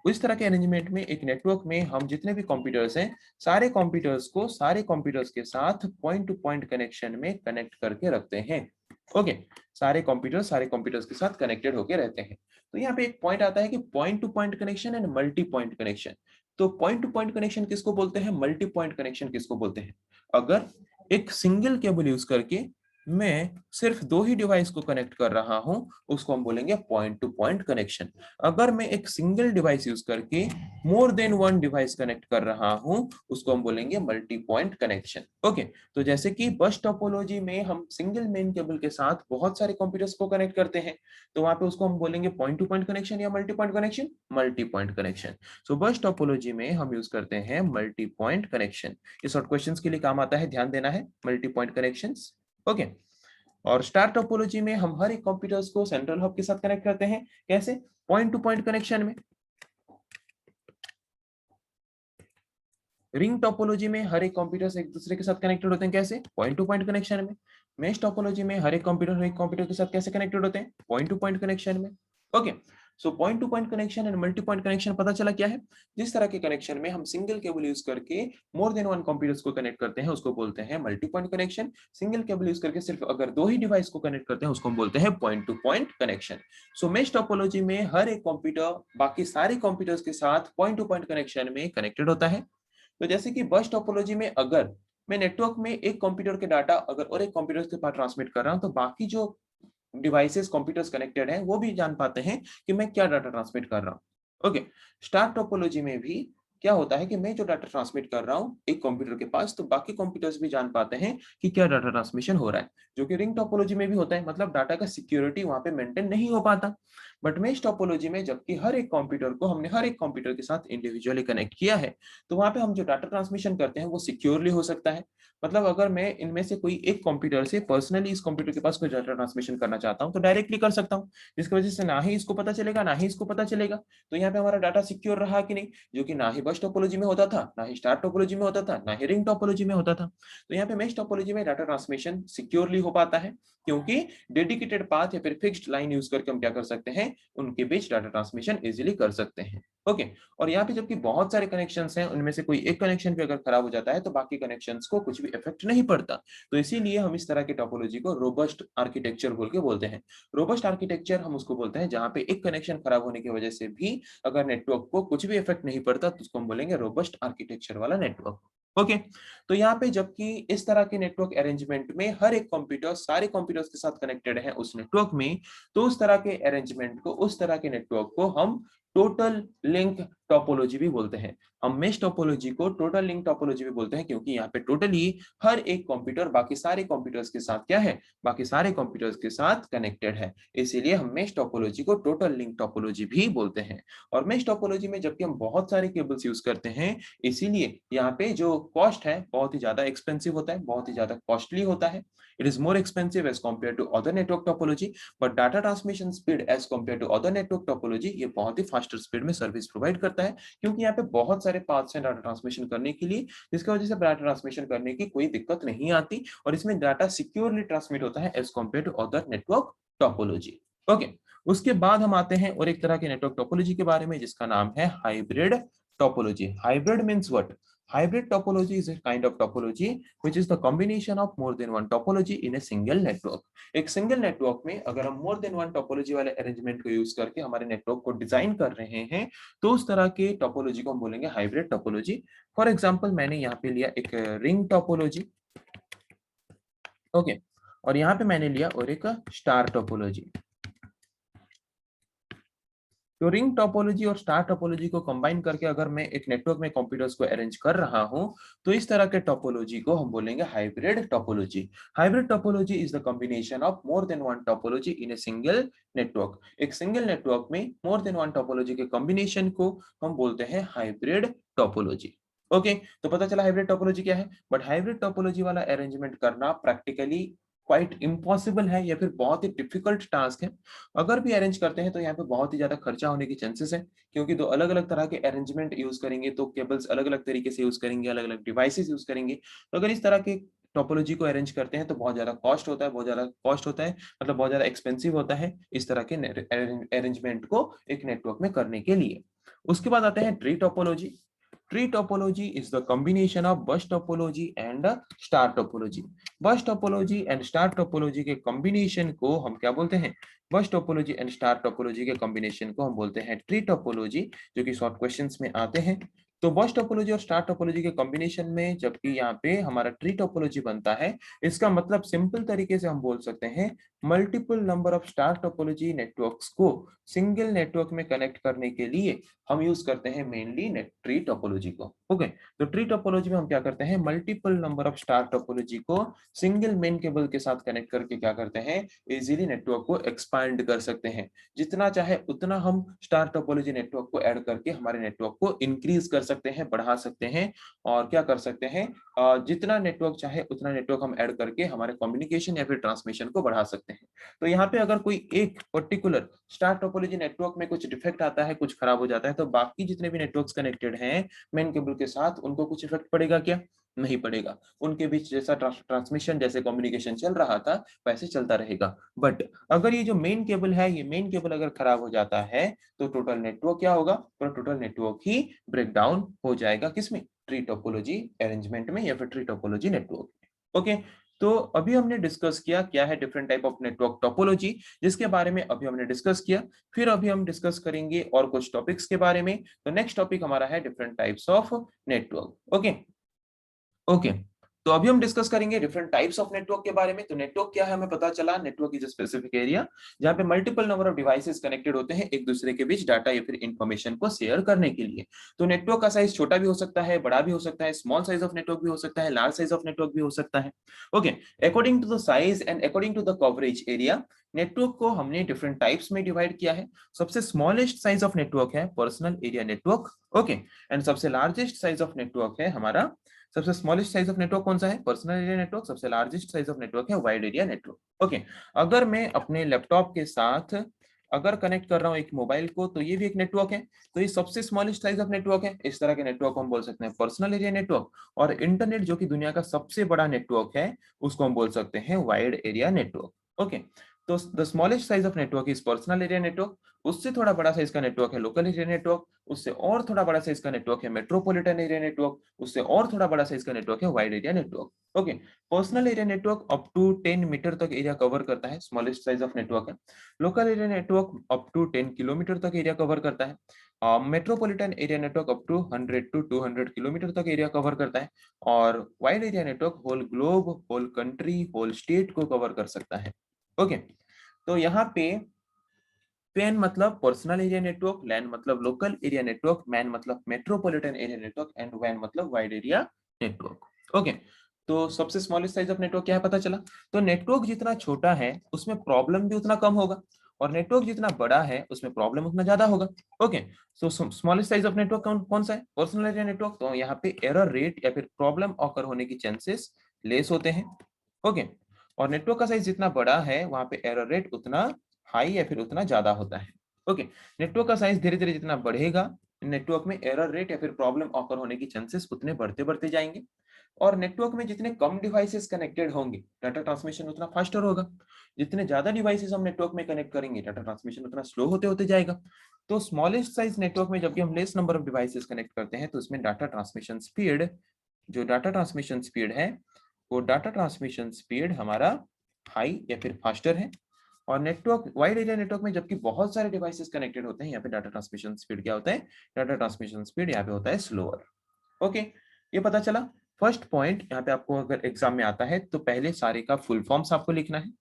A: इस तरह के अरेंजमेंट में एक नेटवर्क में हम जितने भी कंप्यूटर्स हैं सारे कंप्यूटर्स को सारे कंप्यूटर्स के साथ पॉइंट टू पॉइंट कनेक्शन में कनेक्ट करके रखते हैं। ओके, सारे कंप्यूटर्स के साथ कनेक्टेड होके रहते हैं। तो यहाँ पे एक पॉइंट आता है कि point to point connection and multi point connection. तो पॉइंट टू पॉइंट कनेक्शन किसको बोलते हैं, मल्टी पॉइंट कनेक्शन किसको बोलते हैं? अगर एक सिंगल केबल यूज करके मैं सिर्फ दो ही डिवाइस को कनेक्ट कर रहा हूं, उसको हम बोलेंगे पॉइंट टू पॉइंट कनेक्शन। अगर मैं एक सिंगल डिवाइस यूज करके मोर देन वन डिवाइस कनेक्ट कर रहा हूं, उसको हम बोलेंगे मल्टी पॉइंट कनेक्शन। ओके, तो जैसे कि बस टोपोलॉजी में हम सिंगल मेन केबल के साथ बहुत सारे कंप्यूटर्स को कनेक्ट करते हैं, तो वहां पे उसको हम बोलेंगे पॉइंट टू पॉइंट कनेक्शन या multi point connection, multi point connection. So bus topology में हम यूज करते हैं मल्टी पॉइंट कनेक्शन। ये शॉर्ट क्वेश्चंस के लिए काम आता है, ध्यान देना है, मल्टी पॉइंट कनेक्शंस। ओके, और स्टार टोपोलॉजी में हम हर एक कंप्यूटर्स को सेंट्रल हब के साथ कनेक्ट करते हैं। कैसे? पॉइंट टू पॉइंट कनेक्शन में। रिंग टोपोलॉजी में हर एक कंप्यूटर एक दूसरे के साथ कनेक्टेड होते हैं। कैसे? पॉइंट टू पॉइंट कनेक्शन में। मेश टोपोलॉजी में हर एक कंप्यूटर के साथ कैसे कनेक्टेड होते हैं? पॉइंट टू पॉइंट कनेक्शन में। Okay, so point to point connection and multi point connection पता चला क्या है? जिस तरह के कनेक्शन में हम सिंगल केबल यूज करके मोर देन वन कंप्यूटर्स को कनेक्ट करते हैं, उसको बोलते हैं multi point connection. Single cable use करके सिर्फ अगर दो ही डिवाइस को कनेक्ट करते हैं, उसको हम बोलते हैं point to point connection. So mesh topology में हर एक कंप्यूटर बाकी सारे कंप्यूटर्स के साथ पॉइंट टू पॉइंट कनेक्शन में कनेक्टेड होता है। तो जैसे कि बस टोपोलॉजी में अगर मैं नेटवर्क में एक कंप्यूटर के डाटा अगर और एक कंप्यूटर के पास ट्रांसमिट कर रहा हूं, तो बाकी जो डिवाइसेस कंप्यूटर्स कनेक्टेड हैं वो भी जान पाते हैं कि मैं क्या डाटा ट्रांसमिट कर रहा हूं। ओके, स्टार टोपोलॉजी में भी क्या होता है कि मैं जो डाटा ट्रांसमिट कर रहा हूं एक कंप्यूटर के पास, तो बाकी कंप्यूटर्स भी जान पाते हैं कि क्या डाटा ट्रांसमिशन हो रहा है, जो कि रिंग टोपोलॉजी में भी होता है। मतलब डाटा का सिक्योरिटी वहां पे मेंटेन नहीं हो पाता। बट मेश टोपोलॉजी में जबकि हर एक कंप्यूटर को हमने हर एक कंप्यूटर के साथ इंडिविजुअली कनेक्ट किया है, तो वहां पे हम जो डाटा ट्रांसमिशन करते हैं वो सिक्योरली हो सकता है। मतलब अगर मैं इनमें से कोई एक कंप्यूटर से पर्सनली इस कंप्यूटर के पास कोई डाटा ट्रांसमिशन करना चाहता हूं, तो डायरेक्टली कर सकता हूं, जिसकी वजह से ना ही इसको पता चलेगा ना ही इसको पता चलेगा। तो यहाँ पे हमारा डाटा सिक्योर रहा कि नहीं, जो कि ना ही बस टोपोलॉजी में होता था, ना ही स्टार टोपोलॉजी में होता था, ना ही रिंग टोपोलॉजी में होता था। तो यहाँ पे मेश टोपोलॉजी में डाटा ट्रांसमिशन सिक्योरली हो पाता है, क्योंकि डेडिकेटेड पाथ या फिर फिक्स्ड लाइन यूज करके हम क्या कर सकते हैं, उनके बीच डाटा ट्रांसमिशन इजीली कर सकते हैं। ओके, और यहाँ पे जबकि बहुत सारे कनेक्शंस हैं, उनमें से कोई एक कनेक्शन भी अगर खराब हो जाता है तो बाकी कनेक्शंस को कुछ भी इफेक्ट नहीं पड़ता। तो इसीलिए हम इस तरह के टोपोलॉजी को रोबस्ट आर्किटेक्चर बोल के बोलते हैं। रोबस्ट आर्किटेक्चर हम उसको बोलते हैं जहां पे एक कनेक्शन खराब होने की वजह से भी अगर नेटवर्क को कुछ भी इफेक्ट नहीं पड़ता, तो उसको हम बोलेंगे रोबस्ट आर्किटेक्चर वाला नेटवर्क। ओके, तो यहाँ पे जबकि इस तरह के नेटवर्क अरेंजमेंट में हर एक कंप्यूटर सारे कंप्यूटर्स के साथ कनेक्टेड है उस नेटवर्क में, तो उस तरह के अरेंजमेंट को, उस तरह के नेटवर्क को हम टोटल लिंक टोपोलॉजी भी बोलते हैं। हम मेश टोपोलॉजी को टोटल लिंक टोपोलॉजी भी बोलते हैं, क्योंकि यहाँ पे टोटली हर एक कंप्यूटर बाकी सारे कंप्यूटर्स के साथ क्या है, बाकी सारे कंप्यूटर्स के साथ कनेक्टेड है। इसीलिए हम मेश टोपोलॉजी को टोटल लिंक टोपोलॉजी भी बोलते हैं। और मेश टोपोलॉजी में जबकि हम बहुत सारे केबल्स यूज करते हैं, इसीलिए यहाँ पे जो कॉस्ट है बहुत ही ज्यादा एक्सपेंसिव होता है, बहुत ही ज्यादा कॉस्टली होता है। It is more expensive as compare to other network topology, but data transmission speed as compare to other network topology ये बहुत ही फास्टर स्पीड में सर्विस प्रोवाइड करता है, क्योंकि यहाँ पे बहुत सारे पाथ्स हैं डाटा ट्रांसमिशन करने के लिए, जिसकी वजह से डाटा ट्रांसमिशन करने की कोई दिक्कत नहीं आती, और इसमें डाटा सिक्योरली ट्रांसमिट होता है as compare to other network topology. Okay, उसके बाद हम आते हैं और एक तरह के नेटवर्क टोपोलॉजी के बारे में, जिसका नाम है hybrid topology. Hybrid means what? Hybrid topology is a kind of topology which is the combination of more than one topology in a single network. एक सिंगल नेटवर्क में अगर हम मोर देन वन टोपोलॉजी वाले अरेंजमेंट को use करके हमारे network को design कर रहे हैं, तो उस तरह के टोपोलॉजी को हम बोलेंगे हाइब्रिड टोपोलॉजी। फॉर एग्जांपल मैंने यहाँ पे लिया एक रिंग टोपोलॉजी। ओके, और यहाँ पे मैंने लिया और एक स्टार टोपोलॉजी। तो रिंग टोपोलॉजी और स्टार टोपोलॉजी को कंबाइन करके अगर मैं एक नेटवर्क में कंप्यूटर्स को अरेंज कर रहा हूं, तो इस तरह के टोपोलॉजी को हम बोलेंगे hybrid topology. Hybrid topology is the combination of more than one topology in a single network. एक सिंगल नेटवर्क में मोर देन वन टोपोलॉजी के कॉम्बिनेशन को हम बोलते हैं हाइब्रिड टोपोलॉजी। ओके, तो पता चला हाइब्रिड टोपोलॉजी क्या है। बट हाइब्रिड टोपोलॉजी वाला अरेंजमेंट करना प्रैक्टिकली क्वाइट इम्पॉसिबल है, या फिर बहुत ही डिफिकल्ट टास्क है। अगर भी अरेंज करते हैं तो यहाँ पे बहुत ही ज्यादा खर्चा होने की चांसेस है, क्योंकि दो अलग अलग तरह के अरेंजमेंट यूज करेंगे तो केबल्स अलग अलग तरीके से यूज करेंगे, अलग अलग डिवाइसेस यूज करेंगे। तो अगर इस तरह के टोपोलॉजी को अरेंज करते हैं तो बहुत ज्यादा कॉस्ट होता है, बहुत ज्यादा कॉस्ट होता है, मतलब बहुत ज्यादा एक्सपेंसिव होता है इस तरह के अरेंजमेंट को एक नेटवर्क में करने के लिए। उसके बाद आते हैं tree topology. Tree topology is the combination of bus topology and star topology. बस टोपोलॉजी एंड स्टार टोपोलॉजी के कॉम्बिनेशन को हम क्या बोलते हैं? बस टोपोलॉजी एंड स्टार टोपोलॉजी के कॉम्बिनेशन को हम बोलते हैं ट्री टोपोलॉजी, जो कि शॉर्ट क्वेश्चंस में आते हैं। तो बस टोपोलॉजी और स्टार टोपोलॉजी के कॉम्बिनेशन में जबकि यहाँ पे हमारा ट्री टोपोलॉजी बनता है, इसका मतलब सिंपल तरीके से हम बोल सकते हैं multiple number of star topology networks को सिंगल नेटवर्क में कनेक्ट करने के लिए हम यूज करते हैं मेनली ट्री टोपोलॉजी को। ओके, तो ट्री टोपोलॉजी में हम क्या करते हैं, multiple number of star topology को सिंगल मेन केबल के साथ कनेक्ट करके क्या करते हैं, इजीली नेटवर्क को एक्सपांड कर सकते हैं। जितना चाहे उतना हम स्टार टोपोलॉजी नेटवर्क को ऐड करके हमारे नेटवर्क को इंक्रीज कर सकते हैं, बढ़ा सकते हैं, और क्या कर सकते हैं, जितना नेटवर्क चाहे उतना नेटवर्क हम ऐड करके हमारे कम्युनिकेशन या फिर ट्रांसमिशन को बढ़ा सकते हैं। तो यहाँ पे अगर कोई एक पर्टिकुलर स्टार टोपोलॉजी नेटवर्क में कुछ डिफेक्ट आता है, कुछ खराब हो जाता है, तो बाकी जितने भी नेटवर्क्स कनेक्टेड हैं मेन केबल के साथ, उनको कुछ इफेक्ट पड़ेगा क्या? नहीं पड़ेगा। उनके बीच जैसा ट्रांसमिशन, जैसे कम्युनिकेशन चल रहा था वैसे चलता रहेगा। बट अगर ये जो मेन केबल है, ये मेन केबल अगर खराब हो जाता है तो टोटल नेटवर्क क्या होगा, तो टोटल नेटवर्क ही ब्रेक डाउन हो जाएगा। किसमें? ट्री टोपोलॉजी अरेंजमेंट में या फिर ट्री टोपोलॉजी नेटवर्क में। ओके, तो अभी हमने डिस्कस किया क्या है different type of network topology, जिसके बारे में अभी हमने डिस्कस किया। फिर अभी हम डिस्कस करेंगे और कुछ टॉपिक्स के बारे में। तो नेक्स्ट टॉपिक हमारा है different types of network. Okay okay, तो अभी हम डिस्कस करेंगे डिफरेंट टाइप्स ऑफ नेटवर्क के बारे में। तो नेटवर्क क्या है हमें पता चला, network is a specific area जहां पे multiple number of devices connected होते हैं एक दूसरे के बीच डाटा या फिर इंफॉर्मेशन को शेयर करने के लिए। तो नेटवर्क का साइज छोटा भी हो सकता है, बड़ा भी हो सकता है, स्मॉल साइज ऑफ नेटवर्क भी हो सकता है, लार्ज साइज ऑफ नेटवर्क भी हो सकता है। Okay, according to the size and according to the coverage area, network को हमने डिफरेंट टाइप्स में डिवाइड किया है। सबसे स्मॉलेस्ट साइज ऑफ नेटवर्क है personal area network. Okay, and सबसे लार्जेस्ट साइज ऑफ नेटवर्क है हमारा, सबसे स्मॉलेस्ट साइज ऑफ नेटवर्क कौन सा है? Personal area network. सबसे लार्जेस्ट साइज ऑफ नेटवर्क है वाइड एरिया नेटवर्क। ओके, अगर मैं अपने लैपटॉप के साथ अगर कनेक्ट कर रहा हूं एक मोबाइल को, तो ये भी एक नेटवर्क है। तो ये सबसे स्मॉलेस्ट साइज ऑफ नेटवर्क है। इस तरह के नेटवर्क को हम बोल सकते हैं पर्सनल एरिया नेटवर्क। और इंटरनेट जो कि दुनिया का सबसे बड़ा नेटवर्क है, उसको हम बोल सकते हैं वाइड एरिया नेटवर्क। ओके, तो the smallest size of network is personal area network. उससे थोड़ा बड़ा साइज का नेटवर्क है लोकल एरिया नेटवर्क। उससे और थोड़ा बड़ा साइज का नेटवर्क है मेट्रोपॉलिटन एरिया नेटवर्क। उससे और थोड़ा बड़ा साइज का नेटवर्क है wide area network. Okay, personal area network up to 10 meter तक एरिया कवर करता है, स्मॉलेस्ट साइज ऑफ नेटवर्क है। Local area network up to 10 kilometer तक एरिया कवर करता है। Metropolitan area network up to 100 to 200 kilometer तक area cover करता है। और wide area network whole globe, whole country, whole state को कवर कर सकता है। ओके, तो यहाँ पे पेन मतलब पर्सनल एरिया नेटवर्क, लैन मतलब लोकल एरिया नेटवर्क, मैन मतलब मेट्रोपॉलिटन एरिया नेटवर्क, एंड वैन मतलब वाइड एरिया नेटवर्क। ओके, तो सबसे स्मॉलेस्ट साइज ऑफ नेटवर्क क्या है पता चला। तो नेटवर्क जितना छोटा है उसमें प्रॉब्लम भी उतना कम होगा, और नेटवर्क जितना बड़ा है उसमें प्रॉब्लम उतना ज्यादा होगा। Okay, so smallest size of network कौन सा है? Personal area network. तो यहाँ पे एरर रेट या फिर प्रॉब्लम ऑकर होने की चांसेस लेस होते हैं। ओके, और नेटवर्क का साइज जितना बड़ा है वहां पे एरर रेट उतना हाई या फिर उतना ज्यादा होता है। ओके, नेटवर्क का साइज धीरे धीरे जितना बढ़ेगा, नेटवर्क में एरर रेट या फिर प्रॉब्लम ऑकर होने की चांसेस उतने बढ़ते बढ़ते जाएंगे। और नेटवर्क में जितने कम डिवाइसेस कनेक्टेड होंगे, डाटा ट्रांसमिशन उतना फास्टर होगा। जितने ज्यादा डिवाइसेस हम नेटवर्क में कनेक्ट करेंगे, डाटा ट्रांसमिशन उतना स्लो होते होते जाएगा। तो स्मॉलेस्ट साइज नेटवर्क में जब भी हम less number of devices connect करते हैं, तो इसमें डाटा ट्रांसमिशन स्पीड, जो डाटा ट्रांसमिशन स्पीड है, वो डाटा ट्रांसमिशन स्पीड हमारा हाई या फिर फास्टर है। और नेटवर्क वाइड एरिया नेटवर्क में जबकि बहुत सारे डिवाइसेस कनेक्टेड होते हैं, यहाँ पे डाटा ट्रांसमिशन स्पीड क्या होता है? डाटा ट्रांसमिशन स्पीड यहाँ पे होता है स्लोअर। ओके, ये पता चला। फर्स्ट पॉइंट यहाँ पे आपको अगर एग्जाम में आता है तो पहले सारे का फुल फॉर्म्स आपको लिखना है।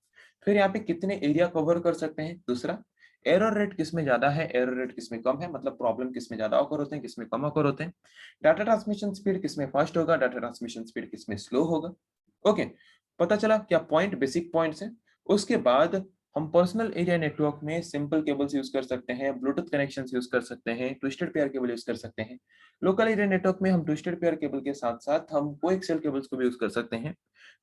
A: फिर यहाँ पे कितने एरिया कवर कर सकते हैं, दूसरा एरर रेट किसमें ज्यादा है, एरर रेट किसमें कम है, मतलब प्रॉब्लम किसमें ज्यादा ऑकर होते हैं, किसमें कम ऑकर होते हैं, डाटा ट्रांसमिशन स्पीड किसमें फास्ट होगा, डाटा ट्रांसमिशन स्पीड किसमें स्लो होगा। ओके, पता चला क्या पॉइंट, बेसिक पॉइंट्स है। उसके बाद हम पर्सनल एरिया नेटवर्क में सिंपल केबल्स यूज कर सकते हैं, ब्लूटूथ कनेक्शन यूज कर सकते हैं, ट्विस्टेड पेयर केबल यूज कर सकते हैं। लोकल एरिया नेटवर्क में हम ट्विस्टेड पेयर केबल के साथ साथ हम कोएक्सियल केबल्स को भी यूज कर सकते हैं।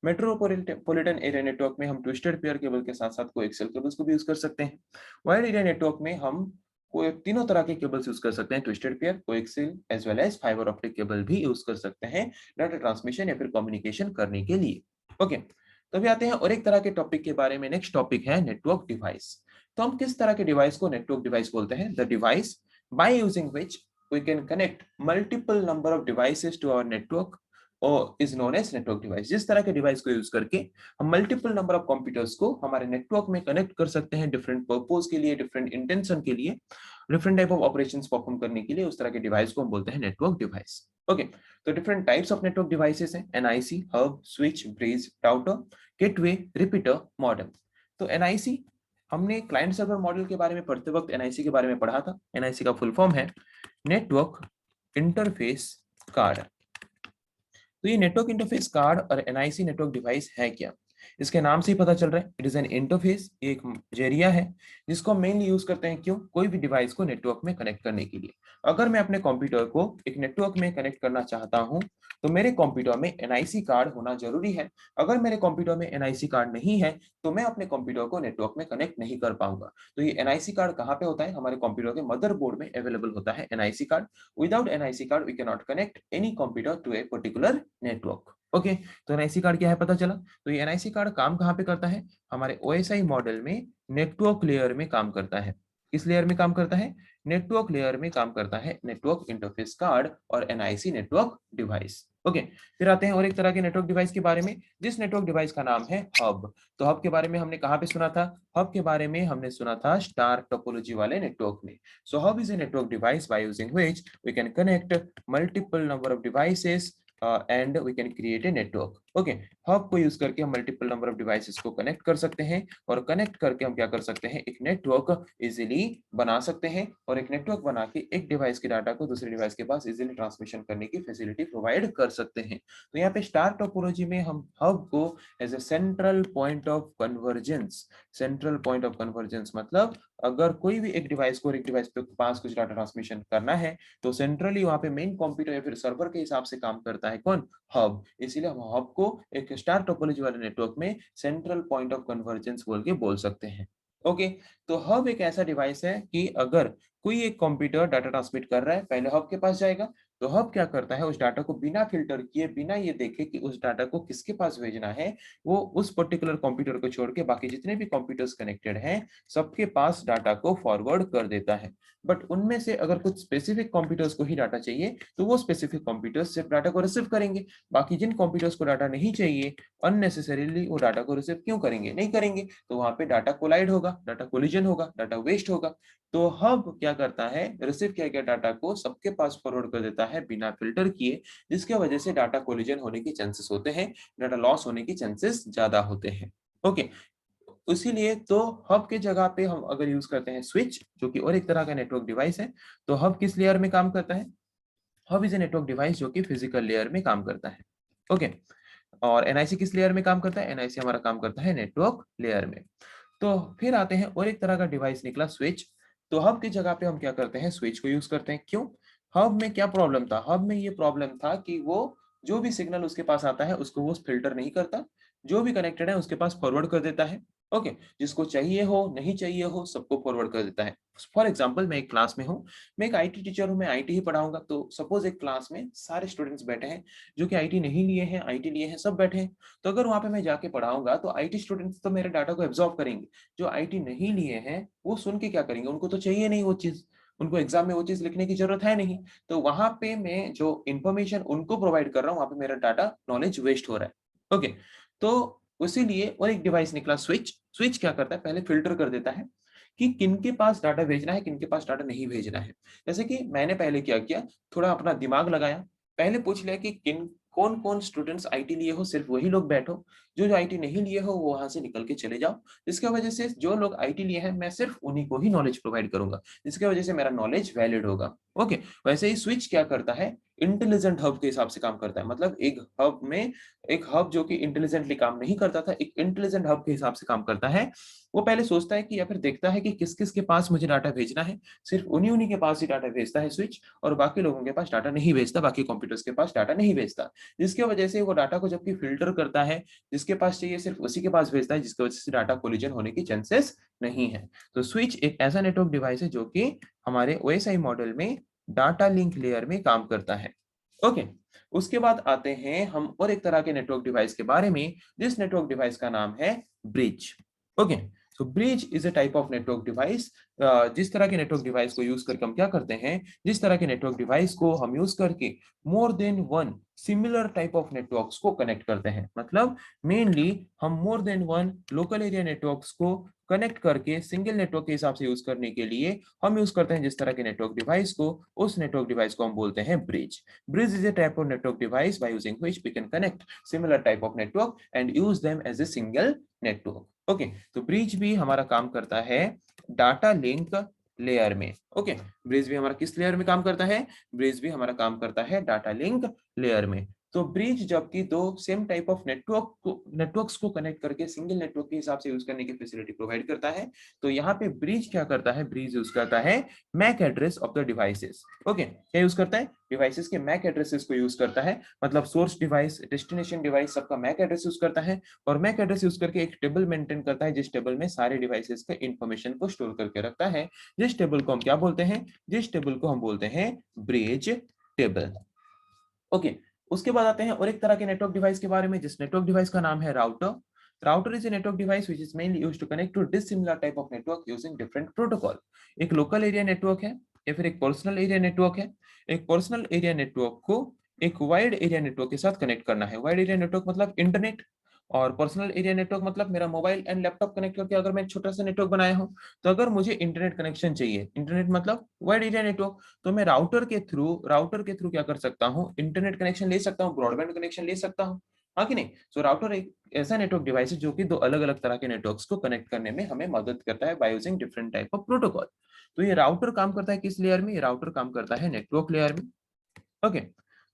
A: मेट्रोपॉलिटन एरिया नेटवर्क में हम ट्विस्टेड पेयर केबल के साथ साथ कोएक्सियल केबल्स को भी यूज कर सकते हैं। वाइड एरिया नेटवर्क में हम कोई तीनों तरह के केबल्स यूज कर सकते हैं, twisted pair, coaxial as well as fibre optic cable भी यूज कर सकते हैं डाटा ट्रांसमिशन या फिर कम्युनिकेशन करने के लिए। ओके, तो अभी आते हैं और एक तरह के टॉपिक के बारे में। नेक्स्ट टॉपिक है नेटवर्क डिवाइस। तो हम किस तरह के डिवाइस को नेटवर्क डिवाइस बोलते हैं? The device by using which we can connect multiple number of devices to our network is known as network device. जिस तरह के डिवाइस को यूज करके हम मल्टीपल नंबर ऑफ कंप्यूटर्स को हमारे नेटवर्क में कनेक्ट कर सकते हैं डिफरेंट पर्पस के लिए, डिफरेंट इंटेंशन के लिए, different type of operations perform करने के लिए, उस तरह के डिवाइस को हम बोलते हैं नेटवर्क डिवाइस। ओके, तो different types of network devices हैं, NIC, hub, switch, bridge, router, gateway, repeater, modem. तो एनआईसी, हमने क्लाइंट सर्वर मॉडल के बारे में पढ़ते वक्त एनआईसी के बारे में पढ़ा था। एनआईसी का फुल फॉर्म है नेटवर्क इंटरफेस कार्ड। तो ये नेटवर्क इंटरफेस कार्ड और एनआईसी नेटवर्क डिवाइस है क्या? इसके नाम से ही पता चल रहा है, इट इज एन इंटरफेस, एक जरिया है जिसको मेनली यूज करते हैं क्यों? कोई भी डिवाइस को नेटवर्क में कनेक्ट करने के लिए। अगर मैं अपने कंप्यूटर को एक नेटवर्क में कनेक्ट करना चाहता हूं तो मेरे कंप्यूटर में एनआईसी कार्ड होना जरूरी है। अगर मेरे कंप्यूटर में एनआईसी कार्ड नहीं है तो मैं अपने कंप्यूटर को नेटवर्क में कनेक्ट नहीं कर पाऊंगा। तो ये एनआईसी कार्ड कहाँ पे होता है? हमारे कंप्यूटर के मदरबोर्ड में अवेलेबल होता है NIC card. Without NIC card we can not connect any computer to a particular network. Okay, तो एनआईसी कार्ड क्या है पता चला। तो ये एनआईसी कार्ड काम कहाँ पे करता है? हमारे ओएसआई मॉडल में नेटवर्क लेयर में काम करता है। किस लेयर में काम करता है? नेटवर्क लेयर में काम करता है नेटवर्क इंटरफेस कार्ड और एनआईसी नेटवर्क डिवाइस। ओके, फिर आते हैं और एक तरह के नेटवर्क डिवाइस के बारे में, जिस नेटवर्क डिवाइस का नाम है हब। तो हब के बारे में हमने कहाँ पे सुना था? हब के बारे में हमने सुना था स्टार टोपोलॉजी वाले नेटवर्क में। So hub is a network device by using which we can connect multiple number of devices and we can create a network. Okay, hub को यूज करके हम मल्टीपल नंबर ऑफ डिवाइसेस को connect कर सकते हैं और connect करके हम क्या कर सकते हैं? एक नेटवर्क इजीली बना सकते हैं और एक नेटवर्क बना के एक डिवाइस के डाटा को दूसरे डिवाइस के पास इजीली ट्रांसमिशन करने की फैसिलिटी प्रोवाइड कर सकते हैं। तो यहाँ पे स्टार टोपोलॉजी में हम हब को as a central point of convergence, central point of convergence मतलब अगर कोई भी एक डिवाइस को एक डिवाइस के पास कुछ डाटा ट्रांसमिशन करना है तो सेंट्रली वहां पे मेन कंप्यूटर या फिर सर्वर के हिसाब से काम करता है कौन? हब। इसीलिए हम हब को एक स्टार टोपोलॉजी वाले नेटवर्क में सेंट्रल पॉइंट ऑफ कन्वर्जेंस बोल के बोल सकते हैं। ओके, तो हब एक ऐसा डिवाइस है कि अगर कोई एक कंप्यूटर डाटा ट्रांसमिट कर रहा है, पहले हब के पास जाएगा, तो हब क्या करता है? उस डाटा को बिना फिल्टर किए, बिना ये देखे कि उस डाटा को किसके पास भेजना है, वो उस पर्टिकुलर कंप्यूटर को छोड़ के बाकी जितने भी कंप्यूटर्स कनेक्टेड हैं सबके पास डाटा को फॉरवर्ड कर देता है। बट उनमें से अगर कुछ स्पेसिफिक कंप्यूटर्स को ही डाटा चाहिए तो वो स्पेसिफिक कंप्यूटर्स सिर्फ डाटा को रिसीव करेंगे। बाकी जिन कंप्यूटर्स को डाटा नहीं चाहिए अननेसेसरीली वो डाटा को रिसीव क्यों करेंगे? नहीं करेंगे। तो वहां पे डाटा कोलाइड होगा, डाटा कोलिजन होगा, डाटा वेस्ट होगा। तो हब क्या करता है? रिसीव किया गया डाटा को सबके पास फॉरवर्ड कर देता है बिना फिल्टर किए, जिसके वजह से डाटा कोलिजन होने के चांसेस होते हैं, डाटा लॉस होने के चांसेस ज्यादा होते हैं। ओके, इसीलिए तो हब के जगह पे हम अगर यूज करते हैं स्विच, जो कि और एक तरह का नेटवर्क डिवाइस है, तो हब किस लेयर में काम करता है? Hub is a network device जो कि फिजिकल लेयर में काम करता है। ओके, और एनआईसी किस लेयर में काम करता है? एनआईसी हमारा काम करता है नेटवर्क लेयर में। तो फिर आते हैं और एक तरह का डिवाइस निकला स्विच। तो हब की जगह पे हम क्या करते हैं? स्विच को यूज करते हैं। क्यों? हब में क्या प्रॉब्लम था? हब में ये प्रॉब्लम था कि वो जो भी सिग्नल उसके पास आता है उसको वो फिल्टर नहीं करता, जो भी कनेक्टेड है उसके पास फॉरवर्ड कर देता है। ओके, जिसको चाहिए हो नहीं चाहिए हो सबको फॉरवर्ड कर देता है। फॉर एग्जांपल मैं एक क्लास में हूँ, मैं एक आईटी टीचर हूँ, मैं आईटी ही पढ़ाऊंगा। तो सपोज एक क्लास में सारे स्टूडेंट्स बैठे हैं जो कि आईटी नहीं लिए हैं, आईटी लिए हैं, सब बैठे हैं। तो अगर वहां पे मैं जाके पढ़ाऊंगा तो आईटी स्टूडेंट्स तो मेरे डाटा को एब्जॉर्ब करेंगे। जो आईटी नहीं लिए हैं वो सुन के क्या करेंगे? उनको तो चाहिए नहीं वो चीज, उनको एग्जाम में वो चीज लिखने की जरूरत है नहीं। तो वहां पे मैं जो इन्फॉर्मेशन उनको प्रोवाइड कर रहा हूँ वहां पे मेरा डाटा नॉलेज वेस्ट हो रहा है। ओके, तो इसीलिए और एक डिवाइस निकला स्विच। स्विच क्या करता है? पहले फिल्टर कर देता है कि किनके पास डाटा भेजना है, किनके पास डाटा नहीं भेजना है। जैसे कि मैंने पहले क्या किया, थोड़ा अपना दिमाग लगाया, पहले पूछ लिया कि किन कौन कौन स्टूडेंट्स आईटी लिए हो, सिर्फ वही लोग बैठो, जो जो आईटी नहीं लिए हो वो वहां से निकल के चले जाओ। जिसकी वजह से जो लोग आईटी लिए हैं मैं सिर्फ उन्हीं को ही नॉलेज प्रोवाइड करूंगा, जिसकी वजह से मेरा नॉलेज वैलिड होगा। ओके, वैसे ही स्विच क्या करता है? इंटेलिजेंट हब के हिसाब से काम करता है। मतलब एक हब में, एक हब जो कि इंटेलिजेंटली काम नहीं करता था, एक इंटेलिजेंट हब के हिसाब से काम करता है। वो पहले सोचता है कि या फिर देखता है कि किस किस के पास मुझे डाटा भेजना है, सिर्फ उन्हीं उन्हीं के पास ही डाटा भेजता है स्विच, और बाकी लोगों के पास डाटा नहीं भेजता, बाकी कंप्यूटर्स के पास डाटा नहीं भेजता। जिसकी वजह से वो डाटा को जबकि फिल्टर करता है, जिसके पास चाहिए सिर्फ उसी के पास भेजता है, जिसकी वजह से डाटा कोलिजन होने की चांसेस नहीं है। तो स्विच एक ऐसा नेटवर्क डिवाइस है जो कि हमारे ओएसआई मॉडल में डाटा लिंक लेयर में काम करता है। ओके, उसके बाद आते हैं हम और एक तरह के नेटवर्क डिवाइस के बारे में, जिस नेटवर्क डिवाइस का नाम है bridge. Okay, so bridge is a type of network device. जिस तरह के नेटवर्क डिवाइस को यूज करके हम क्या करते हैं, जिस तरह के नेटवर्क डिवाइस को हम यूज करके मोर than one similar type of networks को कनेक्ट करते हैं। मतलब मेनली हम मोर than one local area networks को कनेक्ट करके सिंगल नेटवर्क के हिसाब से यूज करने के लिए हम यूज करते हैं जिस तरह के नेटवर्क डिवाइस को, उस नेटवर्क डिवाइस को हम बोलते हैं bridge. Bridge is a type of network device by using which we can connect similar type of network and use them as a single network. Okay, तो ब्रिज भी हमारा काम करता है डाटा लिंक लेयर में। ओके, ब्रिज भी हमारा किस लेयर में काम करता है, ब्रिज भी हमारा काम करता है डाटा लिंक लेयर में। तो ब्रिज जबकि दो सेम टाइप ऑफ नेटवर्क्स को कनेक्ट करके सिंगल नेटवर्क के हिसाब से यूज करने की फैसिलिटी प्रोवाइड करता है, तो यहाँ पे ब्रिज क्या करता है, ब्रिज यूज करता है MAC address of the devices. Okay, क्या यूज करता है, डिवाइसेस के मैक एड्रेसेस को यूज करता है। मतलब सोर्स डिवाइस, डेस्टिनेशन डिवाइस सबका मैक एड्रेस यूज करता है और मैक एड्रेस यूज करके एक टेबल मेंटेन करता है जिस टेबल में सारे डिवाइसेस का इंफॉर्मेशन को स्टोर करके रखता है। जिस टेबल को हम क्या बोलते हैं, जिस टेबल को हम बोलते हैं ब्रिज टेबल। ओके, उसके बाद आते हैं और एक तरह के नेटवर्क डिवाइस के बारे में, जिस नेटवर्क डिवाइस का नाम है router. Router is a network device which is mainly used to connect to dissimilar type of network using different protocol. एक लोकल एरिया नेटवर्क है या फिर एक पर्सनल एरिया नेटवर्क है। एक पर्सनल एरिया नेटवर्क को एक वाइड एरिया नेटवर्क के साथ कनेक्ट करना है। वाइड एरिया नेटवर्क मतलब इंटरनेट, और पर्सनल एरिया नेटवर्क मतलब मेरा मोबाइल एंड लैपटॉप कनेक्ट करके अगर मैं एक छोटा सा नेटवर्क बनाया हूं, तो अगर मुझे इंटरनेट कनेक्शन चाहिए, इंटरनेट मतलब वाइड एरिया नेटवर्क, तो मैं राउटर के थ्रू क्या कर सकता हूँ, इंटरनेट कनेक्शन ले सकता हूँ, ब्रॉडबैंड कनेक्शन ले सकता हूँ, हाँ कि नहीं। सो राउटर एक ऐसा नेटवर्क डिवाइस है जो कि दो अलग अलग तरह के नेटवर्क्स को कनेक्ट करने में हमें मदद करता है by using different type of protocol. तो ये राउटर काम करता है किस लेयर में, ये राउटर काम करता है नेटवर्क लेयर में। ओके,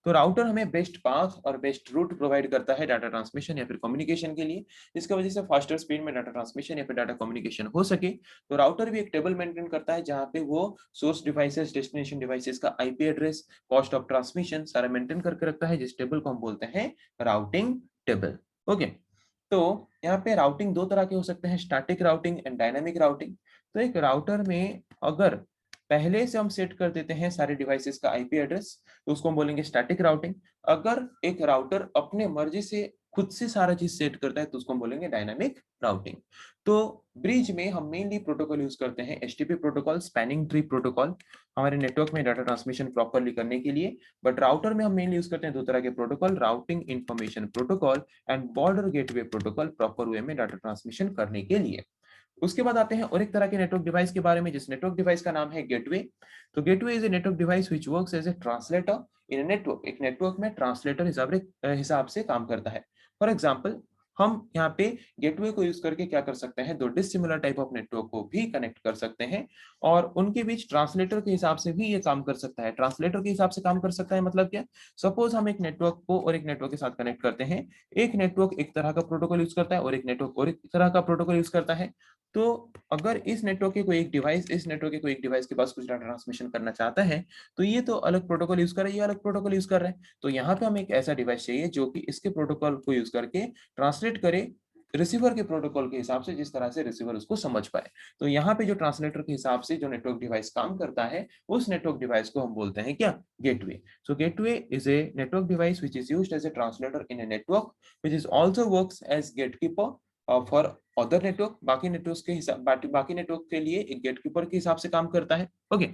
A: तो राउटर हमें बेस्ट पाथ और बेस्ट रूट प्रोवाइड करता है डाटा ट्रांसमिशन या फिर कम्युनिकेशन के लिए, जिसकी वजह से फास्टर स्पीड में डाटा ट्रांसमिशन या फिर डाटा कम्युनिकेशन हो सके। तो राउटर भी एक टेबल मेंटेन करता है जहां पे वो सोर्स डिवाइसेस, डेस्टिनेशन डिवाइसेस का IP address, cost of transmission सारा मेंटेन करके रखता है, जिस टेबल को हम बोलते हैं राउटिंग टेबल। ओके, तो यहाँ पे राउटिंग दो तरह के हो सकते हैं, static routing and dynamic routing. तो एक राउटर में अगर पहले से हम सेट कर देते हैं सारे डिवाइसेस का आईपी एड्रेस, तो उसको हम बोलेंगे स्टैटिक राउटिंग। अगर एक राउटर अपने मर्जी से खुद से सारा चीज सेट करता है तो उसको हम बोलेंगे डायनामिक राउटिंग। तो ब्रिज में हम मेनली प्रोटोकॉल यूज करते हैं HTTP protocol, spanning tree protocol, हमारे नेटवर्क में डाटा ट्रांसमिशन प्रॉपरली करने के लिए। बट राउटर में हम मेनली यूज करते हैं दो तरह के protocol, routing information protocol and border gateway protocol, proper way में डाटा ट्रांसमिशन करने के लिए। उसके बाद आते हैं और एक तरह के नेटवर्क डिवाइस के बारे में, जिस नेटवर्क डिवाइस का नाम है गेटवे। तो gateway is a network device which works as a translator in a network. एक नेटवर्क में ट्रांसलेटर हिसाब से काम करता है। फॉर एग्जांपल, हम यहाँ पे गेटवे को यूज करके क्या कर सकते हैं, दो डिसिमिलर टाइप ऑफ नेटवर्क को भी कनेक्ट कर सकते हैं और उनके बीच ट्रांसलेटर के हिसाब से भी ये काम कर सकता है। ट्रांसलेटर के हिसाब से काम कर सकता है मतलब क्या, सपोज हम एक नेटवर्क को और एक नेटवर्क के साथ कनेक्ट करते हैं, एक नेटवर्क एक तरह का प्रोटोकॉल यूज करता है और एक नेटवर्क और एक तरह का प्रोटोकॉल यूज करता है। तो अगर इस नेटवर्क के कोई एक डिवाइस, इस नेटवर्क के कोई एक डिवाइस के पास कुछ डाटा ट्रांसमिशन करना चाहता है, तो ये तो अलग प्रोटोकॉल यूज कर रहा है, ये अलग प्रोटोकॉल यूज कर रहा है। तो यहाँ पे हमें एक ऐसा डिवाइस चाहिए जो कि इसके प्रोटोकॉल को यूज करके ट्रांसलेट करे रिसीवर के प्रोटोकॉल के हिसाब से, जिस तरह से रिसीवर उसको समझ पाए। तो यहाँ पे जो ट्रांसलेटर के हिसाब से जो नेटवर्क डिवाइस काम करता है, उस नेटवर्क डिवाइस को हम बोलते हैं क्या, gateway. So gateway is a network device which is used as a translator in a network which is also works as gatekeeper for other network. बाकी नेटवर्क के हिसाब, बाकी नेटवर्क के लिए एक गेटकीपर के हिसाब से काम करता है। ओके,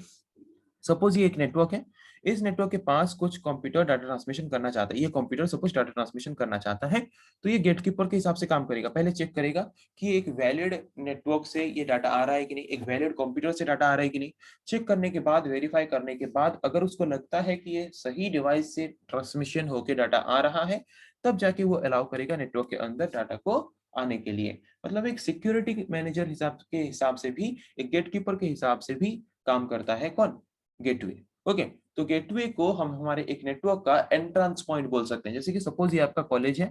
A: सपोज ये एक नेटवर्क है, इस नेटवर्क के पास कुछ कंप्यूटर डाटा ट्रांसमिशन करना चाहता है, ये कंप्यूटर सपोज डाटा ट्रांसमिशन करना चाहता है, तो ये गेटकीपर के हिसाब से काम करेगा। पहले चेक करेगा कि एक वैलिड नेटवर्क से ये डाटा आ रहा है कि नहीं, एक वैलिड कंप्यूटर से डाटा आ रहा है कि नहीं। चेक करने के बाद, वेरीफाई करने के बाद, अगर उसको लगता है कि ये सही डिवाइस से ट्रांसमिशन होकर डाटा आ रहा है, तब जाके वो अलाउ करेगा नेटवर्क के अंदर डाटा को आने के लिए। मतलब एक सिक्योरिटी मैनेजर हिसाब से भी, एक गेटकीपर के हिसाब से भी काम करता है कौन, गेटवे। ओके, तो गेटवे को हम हमारे एक नेटवर्क का एंट्रेंस पॉइंट बोल सकते हैं। जैसे कि सपोज ये आपका कॉलेज है,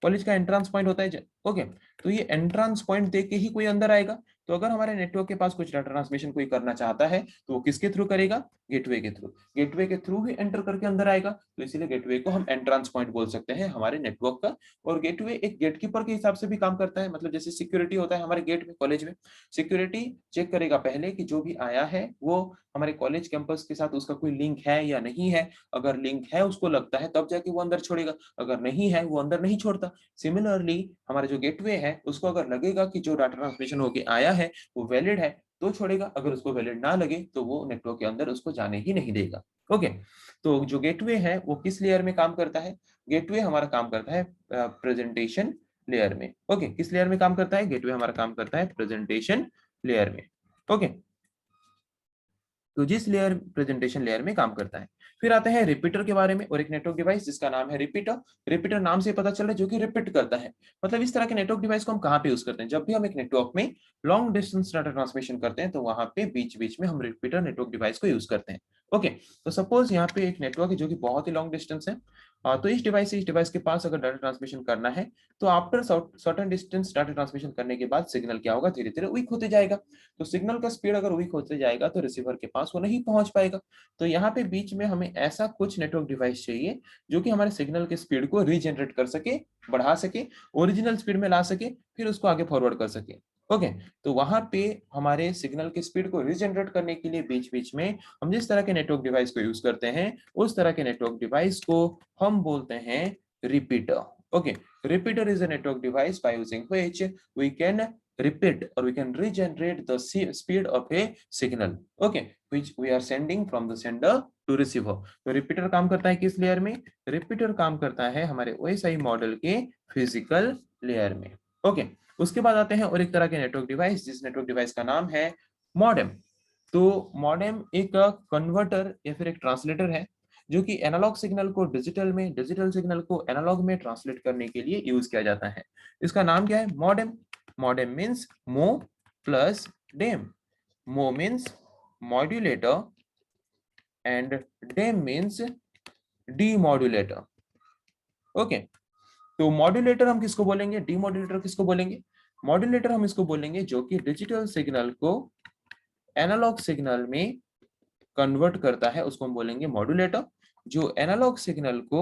A: कॉलेज का एंट्रेंस पॉइंट होता है। ओके, तो ये एंट्रेंस पॉइंट देख के ही कोई अंदर आएगा, तो अगर हमारे नेटवर्क के पास कुछ डाटा ट्रांसमिशन कोई करना चाहता है तो वो किसके थ्रू करेगा, गेटवे के थ्रू। गेटवे के थ्रू ही एंटर करके अंदर आएगा, तो इसीलिए गेटवे को हम एंट्रांस पॉइंट बोल सकते हैं हमारे नेटवर्क का। और गेटवे एक गेटकीपर के हिसाब से भी काम करता है, मतलब जैसे सिक्योरिटी होता है हमारे गेट में, कॉलेज में सिक्योरिटी चेक करेगा पहले कि जो भी आया है वो हमारे कॉलेज कैंपस के साथ उसका कोई लिंक है या नहीं है। अगर लिंक है उसको लगता है तब जाके वो अंदर छोड़ेगा, अगर नहीं है वो अंदर नहीं छोड़ता। सिमिलरली हमारा जो गेटवे है उसको अगर लगेगा कि जो डाटा ट्रांसमिशन होके आया है वो वैलिड है तो छोड़ेगा, अगर उसको वैलिड ना लगे तो वो नेटवर्क के अंदर उसको जाने ही नहीं देगा। ओके, तो जो गेटवे है वो किस लेयर में काम करता है, गेटवे हमारा काम करता है प्रेजेंटेशन लेयर में। ओके, किस लेयर में काम करता है, गेटवे हमारा काम करता है प्रेजेंटेशन लेयर में। ओके, तो जिस लेयर प्रेजेंटेशन लेयर में काम करता है। फिर आते हैं रिपीटर के बारे में, और एक नेटवर्क डिवाइस जिसका नाम है रिपीटर। रिपीटर नाम से पता चल रहा है जो कि रिपीट करता है। मतलब इस तरह के नेटवर्क डिवाइस को हम कहाँ पे यूज करते हैं, जब भी हम एक नेटवर्क में लॉन्ग डिस्टेंस डाटा ट्रांसमिशन करते हैं तो वहां पे बीच बीच में हम रिपीटर नेटवर्क डिवाइस को यूज करते हैं। ओके, तो सपोज यहाँ पे एक नेटवर्क है जो कि बहुत ही लॉन्ग डिस्टेंस है, तो इस डिवाइस से इस डिवाइस के पास अगर डाटा ट्रांसमिशन करना है तो after certain distance data transmission करने के बाद सिग्नल क्या होगा, धीरे धीरे वीक होते जाएगा। तो सिग्नल का स्पीड अगर वीक होते जाएगा तो रिसीवर के पास वो नहीं पहुंच पाएगा। तो यहाँ पे बीच में हमें ऐसा कुछ नेटवर्क डिवाइस चाहिए जो कि हमारे सिग्नल के स्पीड को रीजनरेट कर सके, बढ़ा सके, ओरिजिनल स्पीड में ला सके, फिर उसको आगे फॉरवर्ड कर सके। ओके, तो वहां पे हमारे सिग्नल के स्पीड को रीजनरेट करने के लिए बीच बीच में हम जिस तरह के नेटवर्क डिवाइस को यूज करते हैं उस तरह के नेटवर्क डिवाइस को हम बोलते हैं repeater. Okay, repeater is a network device by using which we can repeat or we can regenerate the speed of a signal, okay, which we are sending from the sender to receiver। तो repeater काम करता है किस layer में, repeater काम करता है हमारे OSI मॉडल के फिजिकल लेयर में। ओके, उसके बाद आते हैं और एक तरह के नेटवर्क डिवाइस, जिस नेटवर्क डिवाइस का नाम है मॉडेम। तो मॉडेम एक कन्वर्टर या फिर एक ट्रांसलेटर है जो कि एनालॉग सिग्नल को डिजिटल में, डिजिटल सिग्नल को एनालॉग में ट्रांसलेट करने के लिए यूज किया जाता है। इसका नाम क्या है, modem. Modem means mo plus dem. Mo means modulator and dem means demodulator. Okay, तो मॉड्यूलेटर हम किसको बोलेंगे, डीमॉड्यूलेटर किसको बोलेंगे। मॉड्यूलेटर हम इसको बोलेंगे जो कि डिजिटल सिग्नल को एनालॉग सिग्नल में कन्वर्ट करता है, उसको हम बोलेंगे मॉड्यूलेटर। जो एनालॉग सिग्नल को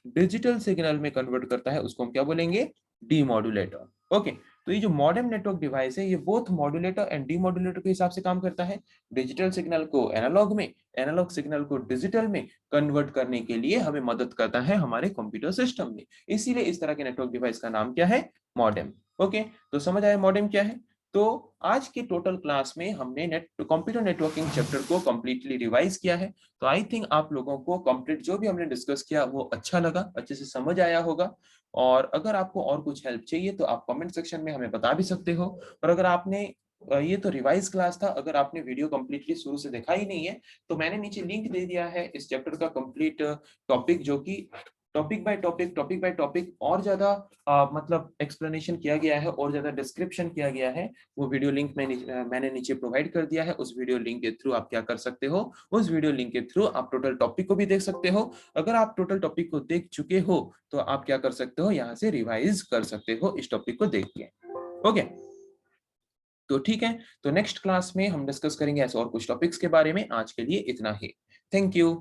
A: डिजिटल सिग्नल में कन्वर्ट करता है उसको हम क्या बोलेंगे, डीमॉड्यूलेटर। ओके, तो ये जो मॉडेम नेटवर्क डिवाइस है ये बोथ मॉड्यूलेटर एंड डीमॉड्यूलेटर के हिसाब से काम करता है। डिजिटल सिग्नल को एनालॉग में, एनालॉग सिग्नल को डिजिटल में कन्वर्ट करने के लिए हमें मदद करता है हमारे कंप्यूटर सिस्टम में। इसीलिए इस तरह के नेटवर्क डिवाइस का नाम क्या है, मॉडेम। ओके, तो समझ आया मॉडेम क्या है। तो आज के टोटल क्लास में हमने कंप्यूटर नेटवर्किंग चैप्टर को कंप्लीटली रिवाइज किया है। तो आई थिंक आप लोगों को कंप्लीट जो भी हमने डिस्कस किया वो अच्छा लगा, अच्छे से समझ आया होगा। और अगर आपको और कुछ हेल्प चाहिए तो आप कमेंट सेक्शन में हमें बता भी सकते हो। और अगर आपने ये तो रिवाइज क्लास था, अगर आपने वीडियो कंप्लीटली शुरू से देखा ही नहीं है तो मैंने नीचे लिंक दे दिया है इस चैप्टर का कंप्लीट टॉपिक, जो कि टॉपिक बाय टॉपिक और ज्यादा मतलब एक्सप्लेनेशन किया गया है और ज्यादा डिस्क्रिप्शन किया गया है। वो वीडियो लिंक मैंने नीचे प्रोवाइड कर दिया है। उस वीडियो लिंक के थ्रू आप क्या कर सकते हो, उस वीडियो लिंक के थ्रू आप टोटल टॉपिक को भी देख सकते हो। अगर आप टोटल टॉपिक को देख चुके हो तो आप क्या कर सकते हो, यहाँ से रिवाइज कर सकते हो इस टॉपिक को देख के। ओके, तो ठीक है, तो नेक्स्ट क्लास में हम डिस्कस करेंगे ऐसे और कुछ टॉपिक्स के बारे में। आज के लिए इतना ही, थैंक यू।